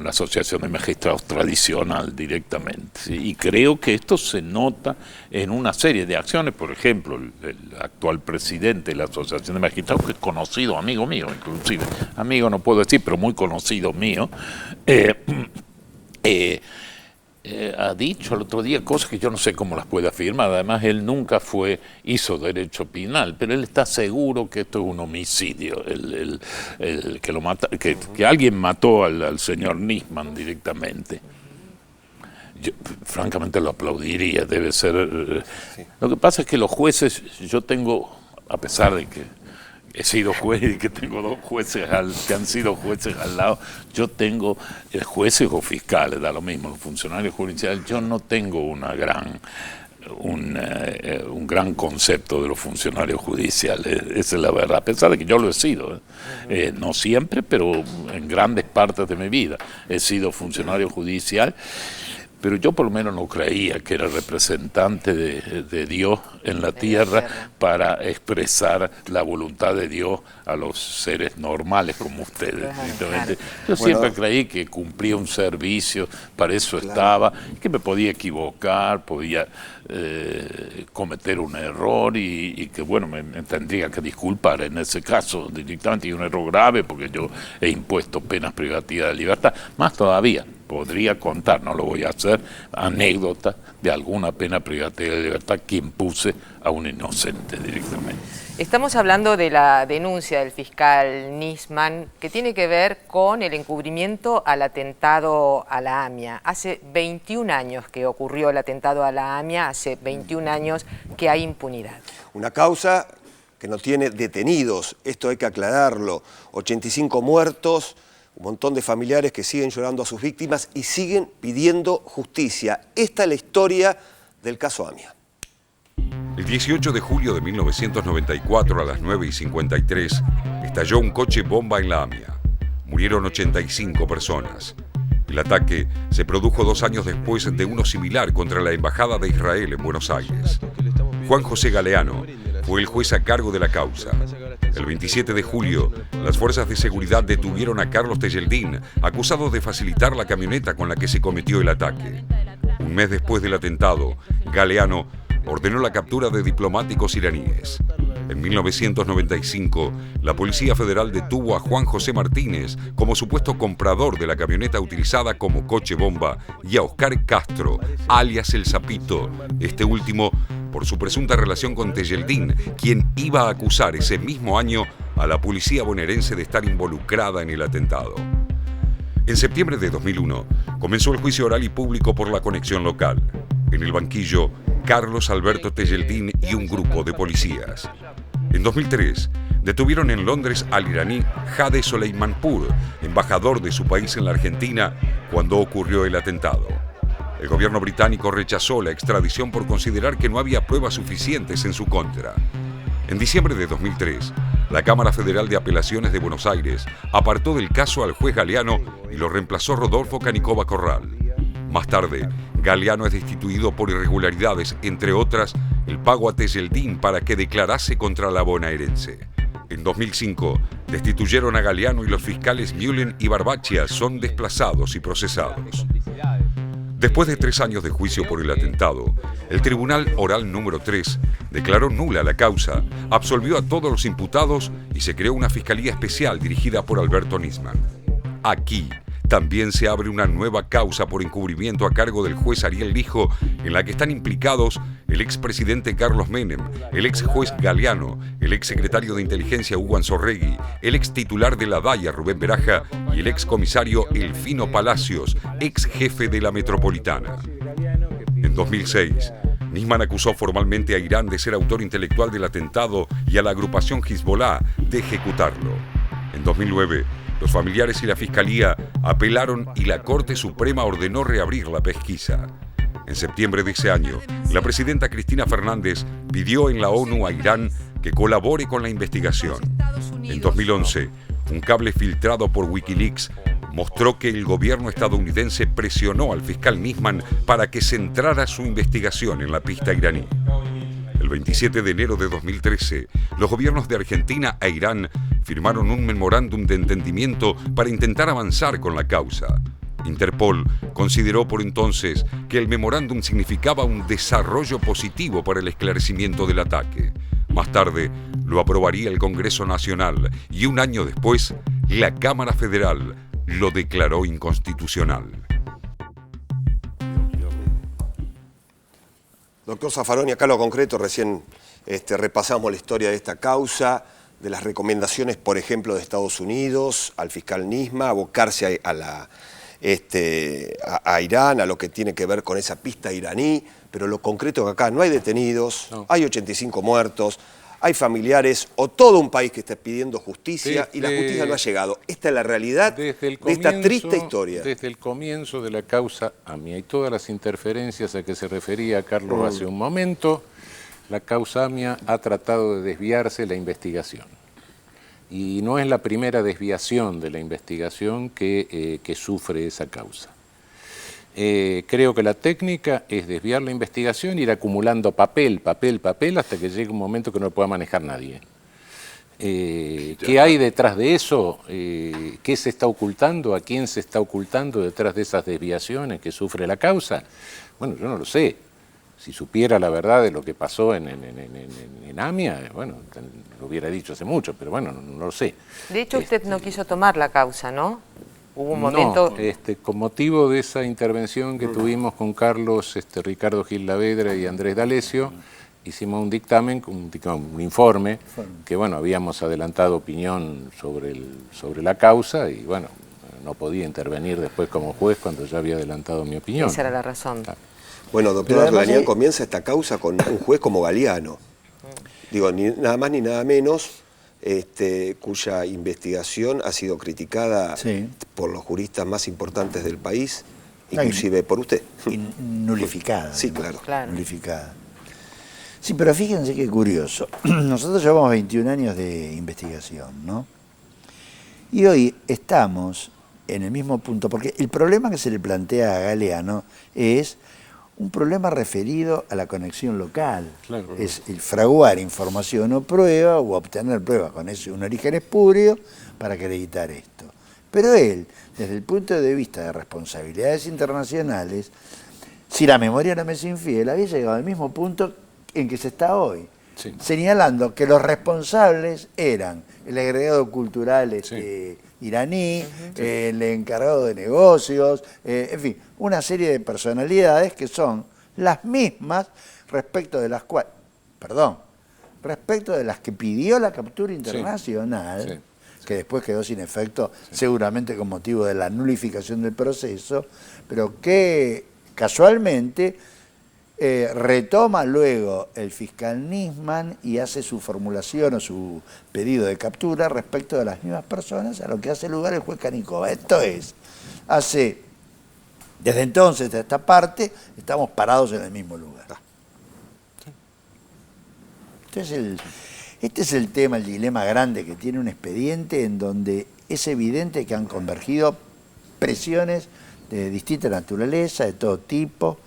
la Asociación de Magistrados tradicional directamente. ¿Sí? Y creo que esto se nota en una serie de acciones. Por ejemplo, el actual presidente de la Asociación de Magistrados, que es conocido, amigo mío inclusive, amigo no puedo decir, pero muy conocido mío, ha dicho el otro día cosas que yo no sé cómo las puede afirmar. Además, él nunca hizo derecho penal, pero él está seguro que esto es un homicidio, que lo mata, que alguien mató al señor Nisman directamente. Yo, francamente, lo aplaudiría, debe ser. Lo que pasa es que los jueces, yo tengo, a pesar de que he sido juez y que tengo dos jueces que han sido jueces al lado, yo tengo jueces o fiscales, da lo mismo, los funcionarios judiciales, yo no tengo un gran concepto de los funcionarios judiciales, esa es la verdad, a pesar de que yo lo he sido, no siempre, pero en grandes partes de mi vida he sido funcionario judicial. Pero yo por lo menos no creía que era representante de Dios en la tierra para expresar la voluntad de Dios a los seres normales como ustedes. Yo siempre creí que cumplía un servicio, para eso estaba, que me podía equivocar, podía cometer un error y que bueno, me tendría que disculpar en ese caso directamente, y un error grave porque yo he impuesto penas privativas de libertad, más todavía. Podría contar, no lo voy a hacer, anécdota de alguna pena privativa de libertad que impuse a un inocente directamente. Estamos hablando de la denuncia del fiscal Nisman, que tiene que ver con el encubrimiento al atentado a la AMIA. Hace 21 años que ocurrió el atentado a la AMIA, hace 21 años que hay impunidad. Una causa que no tiene detenidos, esto hay que aclararlo, 85 muertos, un montón de familiares que siguen llorando a sus víctimas y siguen pidiendo justicia. Esta es la historia del caso AMIA. El 18 de julio de 1994 a las 9:53 estalló un coche bomba en la AMIA. Murieron 85 personas. El ataque se produjo 2 años después de uno similar contra la Embajada de Israel en Buenos Aires. Juan José Galeano fue el juez a cargo de la causa. El 27 de julio, las fuerzas de seguridad detuvieron a Carlos Tejeldín, acusado de facilitar la camioneta con la que se cometió el ataque. Un mes después del atentado, Galeano ordenó la captura de diplomáticos iraníes. En 1995, la Policía Federal detuvo a Juan José Martínez como supuesto comprador de la camioneta utilizada como coche bomba y a Oscar Castro, alias El Sapito, este último por su presunta relación con Tejeldín, quien iba a acusar ese mismo año a la policía bonaerense de estar involucrada en el atentado. En septiembre de 2001, comenzó el juicio oral y público por la conexión local. En el banquillo, Carlos Alberto Tejeldín y un grupo de policías. En 2003, detuvieron en Londres al iraní Jade Soleimanpour, embajador de su país en la Argentina, cuando ocurrió el atentado. El gobierno británico rechazó la extradición por considerar que no había pruebas suficientes en su contra. En diciembre de 2003, la Cámara Federal de Apelaciones de Buenos Aires apartó del caso al juez Galeano y lo reemplazó Rodolfo Canicova Corral. Más tarde, Galeano es destituido por irregularidades, entre otras, el pago a Tejeldín para que declarase contra la bonaerense. En 2005, destituyeron a Galeano y los fiscales Mullen y Barbaccia son desplazados y procesados. Después de 3 años de juicio por el atentado, el Tribunal Oral número 3 declaró nula la causa, absolvió a todos los imputados y se creó una fiscalía especial dirigida por Alberto Nisman. Aquí también se abre una nueva causa por encubrimiento a cargo del juez Ariel Lijo, en la que están implicados el expresidente Carlos Menem, el ex juez Galeano, el ex secretario de inteligencia Hugo Anzorregui, el ex titular de la DAIA Rubén Beraja y el ex comisario Elfino Palacios, ex jefe de la Metropolitana. En 2006, Nisman acusó formalmente a Irán de ser autor intelectual del atentado y a la agrupación Hezbollah de ejecutarlo. En 2009, los familiares y la Fiscalía apelaron y la Corte Suprema ordenó reabrir la pesquisa. En septiembre de ese año, la presidenta Cristina Fernández pidió en la ONU a Irán que colabore con la investigación. En 2011, un cable filtrado por Wikileaks mostró que el gobierno estadounidense presionó al fiscal Nisman para que centrara su investigación en la pista iraní. El 27 de enero de 2013, los gobiernos de Argentina e Irán firmaron un memorándum de entendimiento para intentar avanzar con la causa. Interpol consideró por entonces que el memorándum significaba un desarrollo positivo para el esclarecimiento del ataque. Más tarde, lo aprobaría el Congreso Nacional y un año después, la Cámara Federal lo declaró inconstitucional. Doctor Zaffaroni, acá lo concreto, recién repasamos la historia de esta causa, de las recomendaciones, por ejemplo, de Estados Unidos, al fiscal Nisman, abocarse a Irán, a lo que tiene que ver con esa pista iraní, pero lo concreto es que acá no hay detenidos, hay 85 muertos, hay familiares o todo un país que está pidiendo justicia y la justicia no ha llegado. Esta es la realidad de esta triste historia. Desde el comienzo de la causa AMIA y todas las interferencias a que se refería Carlos hace un momento, la causa AMIA ha tratado de desviarse la investigación. Y no es la primera desviación de la investigación que sufre esa causa. Creo que la técnica es desviar la investigación, ir acumulando papel, hasta que llegue un momento que no lo pueda manejar nadie. ¿Qué hay detrás de eso? ¿Qué se está ocultando? ¿A quién se está ocultando detrás de esas desviaciones que sufre la causa? Bueno, yo no lo sé. Si supiera la verdad de lo que pasó en AMIA, bueno, lo hubiera dicho hace mucho, pero bueno, no lo sé. De hecho, usted no quiso tomar la causa, ¿no? Hubo un momento... No, con motivo de esa intervención que tuvimos con Carlos, Ricardo Gil Lavedra y Andrés D'Alessio, hicimos un dictamen, un informe, que bueno, habíamos adelantado opinión sobre la causa y bueno, no podía intervenir después como juez cuando ya había adelantado mi opinión. Esa era la razón. Bueno, doctor Arlanian, comienza esta causa con un juez como Galeano. Digo, ni nada más ni nada menos, cuya investigación ha sido criticada por los juristas más importantes del país, inclusive por usted. Nulificada. Sí, claro. Nulificada. Sí, pero fíjense qué curioso. Nosotros llevamos 21 años de investigación, ¿no? Y hoy estamos en el mismo punto, porque el problema que se le plantea a Galeano es un problema referido a la conexión local. Claro. Es el fraguar información o prueba o obtener pruebas con un origen espurio para acreditar esto. Pero él, desde el punto de vista de responsabilidades internacionales, si la memoria no me es infiel, había llegado al mismo punto en que se está hoy, señalando que los responsables eran el agregado cultural iraní, el encargado de negocios, en fin, una serie de personalidades que son las mismas respecto de las cuales, respecto de las que pidió la captura internacional, que después quedó sin efecto, seguramente con motivo de la nulificación del proceso, pero que casualmente retoma luego el fiscal Nisman y hace su formulación o su pedido de captura respecto de las mismas personas a lo que hace lugar el juez Canicova. Esto es, desde entonces hasta esta parte, estamos parados en el mismo lugar. Este es el tema, el dilema grande que tiene un expediente en donde es evidente que han convergido presiones de distinta naturaleza, de todo tipo,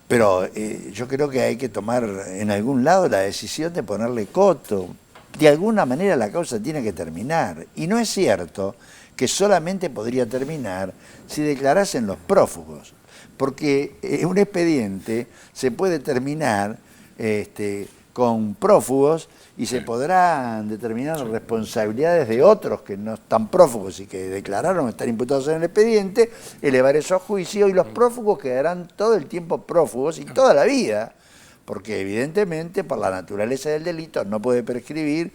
pero yo creo que hay que tomar en algún lado la decisión de ponerle coto. De alguna manera la causa tiene que terminar. Y no es cierto que solamente podría terminar si declarasen los prófugos. Porque un expediente se puede terminar con prófugos y se podrán determinar las responsabilidades de otros que no están prófugos y que declararon estar imputados en el expediente, elevar eso a juicio, y los prófugos quedarán todo el tiempo prófugos y toda la vida, porque evidentemente por la naturaleza del delito no puede prescribir.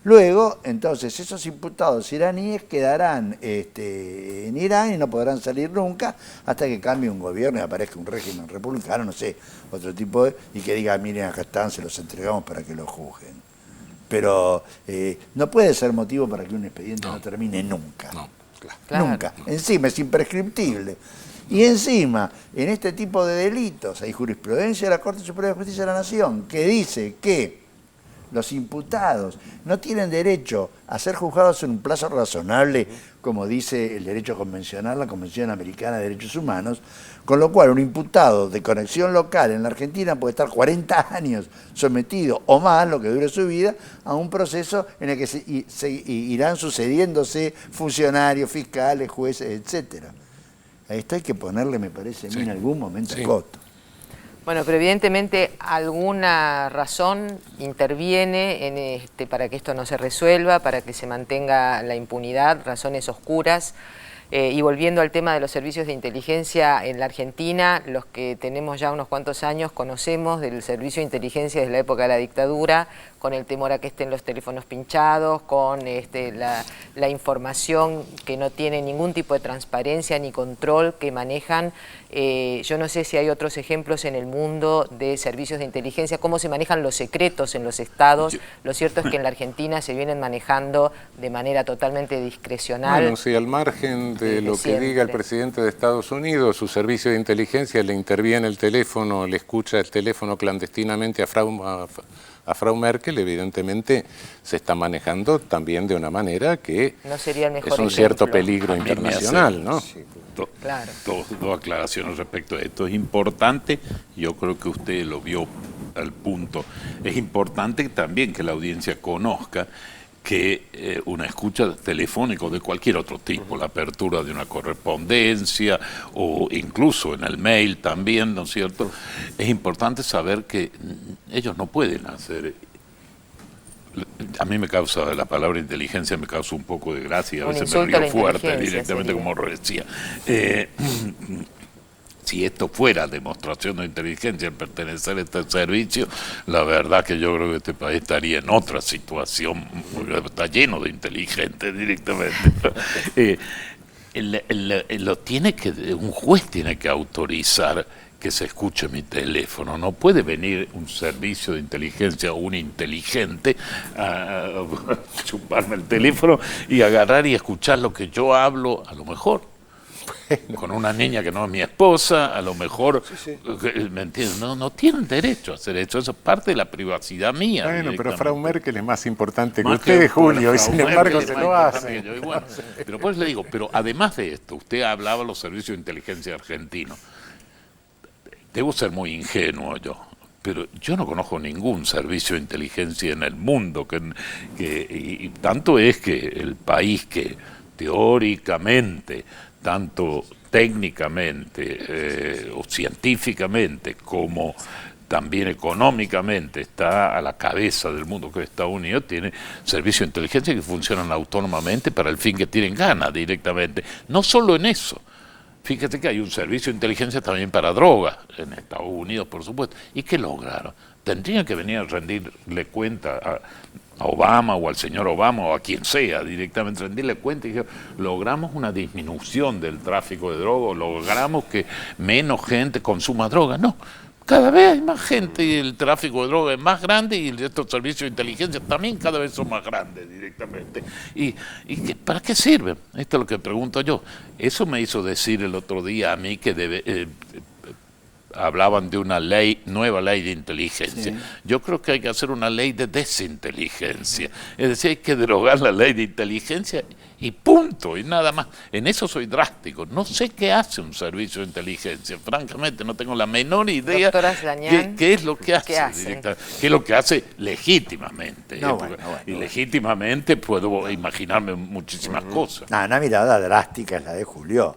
Luego, entonces, esos imputados iraníes quedarán en Irán y no podrán salir nunca hasta que cambie un gobierno y aparezca un régimen republicano, no sé, otro tipo de... y que diga, miren, acá están, se los entregamos para que los juzguen. Pero no puede ser motivo para que un expediente no termine nunca. No, claro. Nunca. Encima es imprescriptible. Y encima, en este tipo de delitos, hay jurisprudencia de la Corte Suprema de Justicia de la Nación que dice que los imputados no tienen derecho a ser juzgados en un plazo razonable, como dice el derecho convencional, la Convención Americana de Derechos Humanos, con lo cual un imputado de conexión local en la Argentina puede estar 40 años sometido o más, lo que dure su vida, a un proceso en el que se irán sucediéndose funcionarios, fiscales, jueces, etcétera. A esto hay que ponerle, me parece a mí, en algún momento coto. Bueno, pero evidentemente alguna razón interviene para que esto no se resuelva, para que se mantenga la impunidad, razones oscuras. Y volviendo al tema de los servicios de inteligencia en la Argentina, los que tenemos ya unos cuantos años conocemos del servicio de inteligencia desde la época de la dictadura, con el temor a que estén los teléfonos pinchados, con la información que no tiene ningún tipo de transparencia ni control que manejan. Yo no sé si hay otros ejemplos en el mundo de servicios de inteligencia, cómo se manejan los secretos en los estados. Lo cierto es que en la Argentina se vienen manejando de manera totalmente discrecional. Bueno, sí, al margen de lo que diga el presidente de Estados Unidos, su servicio de inteligencia le interviene el teléfono, le escucha el teléfono clandestinamente a Frau Merkel, evidentemente se está manejando también de una manera que no sería el mejor es un cierto peligro internacional, ¿no? Sí, claro. Dos aclaraciones respecto a esto. Es importante, yo creo que usted lo vio al punto, es importante también que la audiencia conozca que una escucha telefónica de cualquier otro tipo, la apertura de una correspondencia o incluso en el mail también, ¿no es cierto? Es importante saber que ellos no pueden hacer... A mí me causa, la palabra inteligencia me causa un poco de gracia, a veces me río fuerte directamente, sería, como decía. Si esto fuera demostración de inteligencia en pertenecer a este servicio, la verdad que yo creo que este país estaría en otra situación, está lleno de inteligentes directamente. Un juez tiene que autorizar que se escuche mi teléfono. No puede venir un servicio de inteligencia o un inteligente a chuparme el teléfono y agarrar y escuchar lo que yo hablo, a lo mejor con una niña que no es mi esposa, a lo mejor, ¿me entiendes? No tienen derecho a hacer eso, eso es parte de la privacidad mía. Bueno, pero Frau Merkel es más importante que usted, Julio, y sin embargo se lo hace. Bueno, pero pues le digo, pero además de esto, usted hablaba de los servicios de inteligencia argentinos. Debo ser muy ingenuo yo, pero yo no conozco ningún servicio de inteligencia en el mundo, y tanto es que el país que teóricamente, tanto técnicamente o científicamente como también económicamente está a la cabeza del mundo, que es Estados Unidos, tiene servicios de inteligencia que funcionan autónomamente para el fin que tienen ganas directamente. No solo en eso. Fíjate que hay un servicio de inteligencia también para drogas en Estados Unidos, por supuesto. ¿Y qué lograron? Tendrían que venir a rendirle cuenta a Obama o al señor Obama o a quien sea directamente, rendirle cuenta y dijeron, logramos una disminución del tráfico de drogas, logramos que menos gente consuma drogas. No, cada vez hay más gente y el tráfico de drogas es más grande y estos servicios de inteligencia también cada vez son más grandes directamente. ¿Y para qué sirven? Esto es lo que pregunto yo. Eso me hizo decir el otro día a mí que hablaban de una nueva ley de inteligencia. Sí. Yo creo que hay que hacer una ley de desinteligencia. Es decir, hay que derogar la ley de inteligencia y punto, y nada más. En eso soy drástico. No sé qué hace un servicio de inteligencia. Francamente, no tengo la menor idea qué es lo que hace. ¿Qué es lo que hace legítimamente? Y legítimamente puedo imaginarme muchísimas cosas. Una mirada drástica es la de Julio.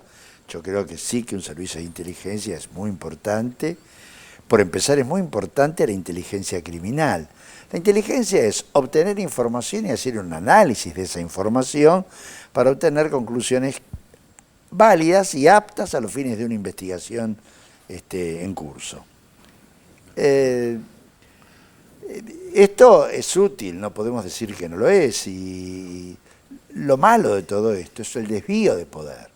Yo creo que sí que un servicio de inteligencia es muy importante, por empezar, es muy importante la inteligencia criminal. La inteligencia es obtener información y hacer un análisis de esa información para obtener conclusiones válidas y aptas a los fines de una investigación en curso. Esto es útil, no podemos decir que no lo es, y lo malo de todo esto es el desvío de poder.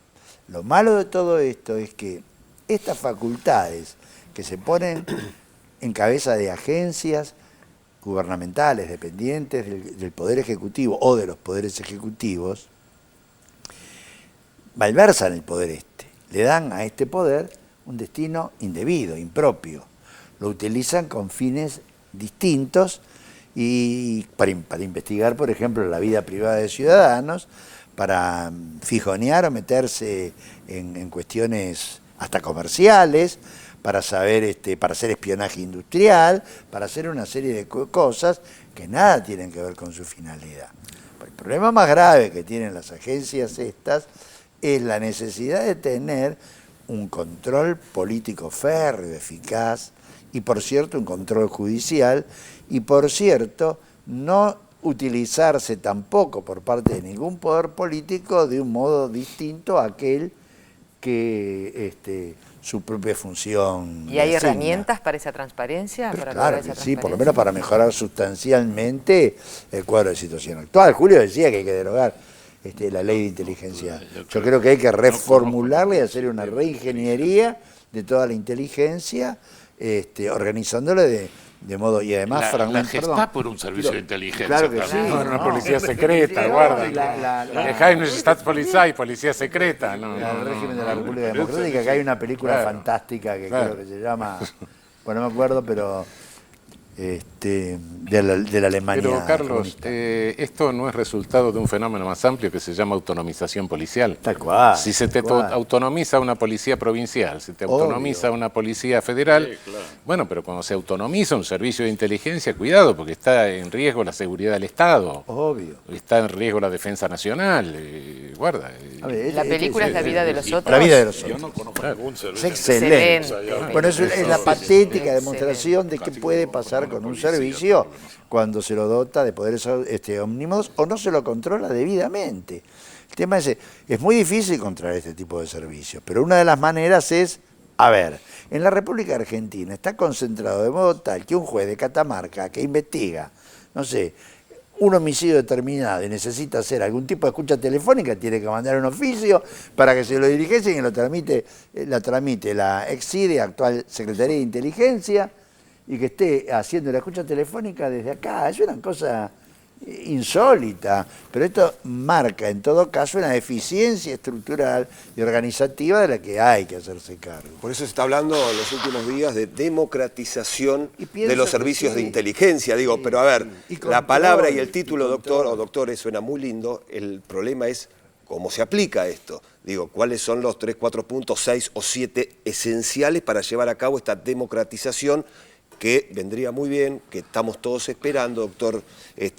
Lo malo de todo esto es que estas facultades que se ponen en cabeza de agencias gubernamentales dependientes del Poder Ejecutivo o de los poderes ejecutivos, malversan el poder le dan a este poder un destino indebido, impropio. Lo utilizan con fines distintos y para investigar, por ejemplo, la vida privada de ciudadanos, para fijonear o meterse en cuestiones hasta comerciales, para saber, para hacer espionaje industrial, para hacer una serie de cosas que nada tienen que ver con su finalidad. El problema más grave que tienen las agencias estas es la necesidad de tener un control político férreo, eficaz, y por cierto un control judicial, y por cierto no utilizarse tampoco por parte de ningún poder político de un modo distinto a aquel que su propia función. ¿Y hay herramientas para esa transparencia? Pero claro que sí, por lo menos para mejorar sustancialmente el cuadro de situación actual. Julio decía que hay que derogar la ley de inteligencia. Yo creo que hay que reformularla y hacer una reingeniería de toda la inteligencia, organizándola de modo, y además fragmentado. La Gestapo por un servicio de inteligencia. Claro que sí. No, una policía secreta, guarda. El Geheimnis Staatspolizei, policía secreta. No, el régimen de la República Democrática, acá hay una película fantástica que creo que se llama, bueno, no me acuerdo, pero de la Alemania. Pero Carlos, esto no es resultado de un fenómeno más amplio que se llama autonomización policial. Tal cual. Si se te autonomiza una policía provincial, se te autonomiza una policía federal, sí, claro. Bueno, pero cuando se autonomiza un servicio de inteligencia, cuidado, porque está en riesgo la seguridad del Estado. Obvio. Está en riesgo la defensa nacional. Guarda. La película es La vida de los otros. La vida de los otros. Yo no conozco ningún servicio. Es excelente. Bueno, es la patética demostración de qué puede pasar con un servicio cuando se lo dota de poderes ómnimos o no se lo controla debidamente. El tema es muy difícil controlar este tipo de servicios, pero una de las maneras es, en la República Argentina está concentrado de modo tal que un juez de Catamarca que investiga, no sé, un homicidio determinado y necesita hacer algún tipo de escucha telefónica, tiene que mandar un oficio para que se lo dirigiesen y lo tramite la ex-CIDE, actual Secretaría de Inteligencia, y que esté haciendo la escucha telefónica desde acá. Es una cosa insólita, pero esto marca en todo caso una deficiencia estructural y organizativa de la que hay que hacerse cargo. Por eso se está hablando en los últimos días de democratización de los servicios de inteligencia. Digo, pero a ver, la palabra y el título doctor o doctores suena muy lindo, el problema es cómo se aplica esto. Digo, ¿cuáles son los 3, 4 puntos, 6 o 7 esenciales para llevar a cabo esta democratización que vendría muy bien, que estamos todos esperando, doctor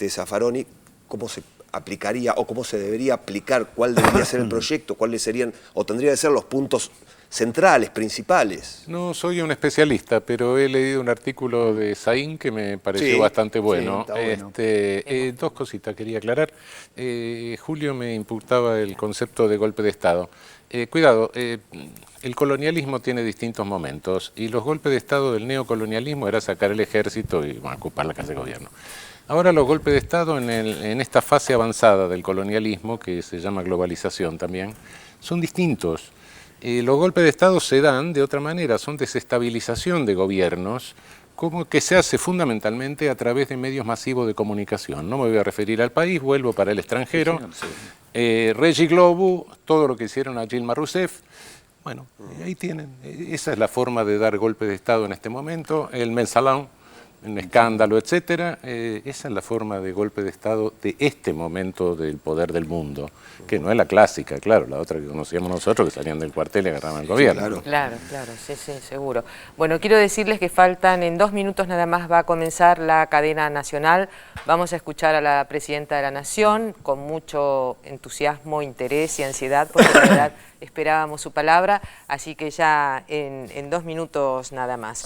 Zaffaroni, cómo se aplicaría o cómo se debería aplicar, cuál debería ser el proyecto, cuáles serían o tendrían que ser los puntos centrales, principales? No soy un especialista, pero he leído un artículo de Saín que me pareció bastante bueno. Bueno. Dos cositas quería aclarar. Julio me imputaba el concepto de golpe de Estado. Cuidado, el colonialismo tiene distintos momentos y los golpes de Estado del neocolonialismo era sacar el ejército y ocupar la casa de gobierno. Ahora los golpes de Estado en esta fase avanzada del colonialismo, que se llama globalización también, son distintos. Los golpes de Estado se dan de otra manera, son desestabilización de gobiernos, como que se hace fundamentalmente a través de medios masivos de comunicación. No me voy a referir al país, vuelvo para el extranjero. Regi Globo, todo lo que hicieron a Dilma Rousseff. Bueno, ahí tienen. Esa es la forma de dar golpe de Estado en este momento. El Mensalón, un escándalo, etcétera. Esa es la forma de golpe de Estado de este momento del poder del mundo, que no es la clásica, claro, la otra que conocíamos nosotros, que salían del cuartel y agarraban el gobierno. Claro, sí, seguro. Bueno, quiero decirles que en 2 minutos nada más va a comenzar la cadena nacional. Vamos a escuchar a la Presidenta de la Nación con mucho entusiasmo, interés y ansiedad, porque la verdad esperábamos su palabra, así que ya en 2 minutos nada más.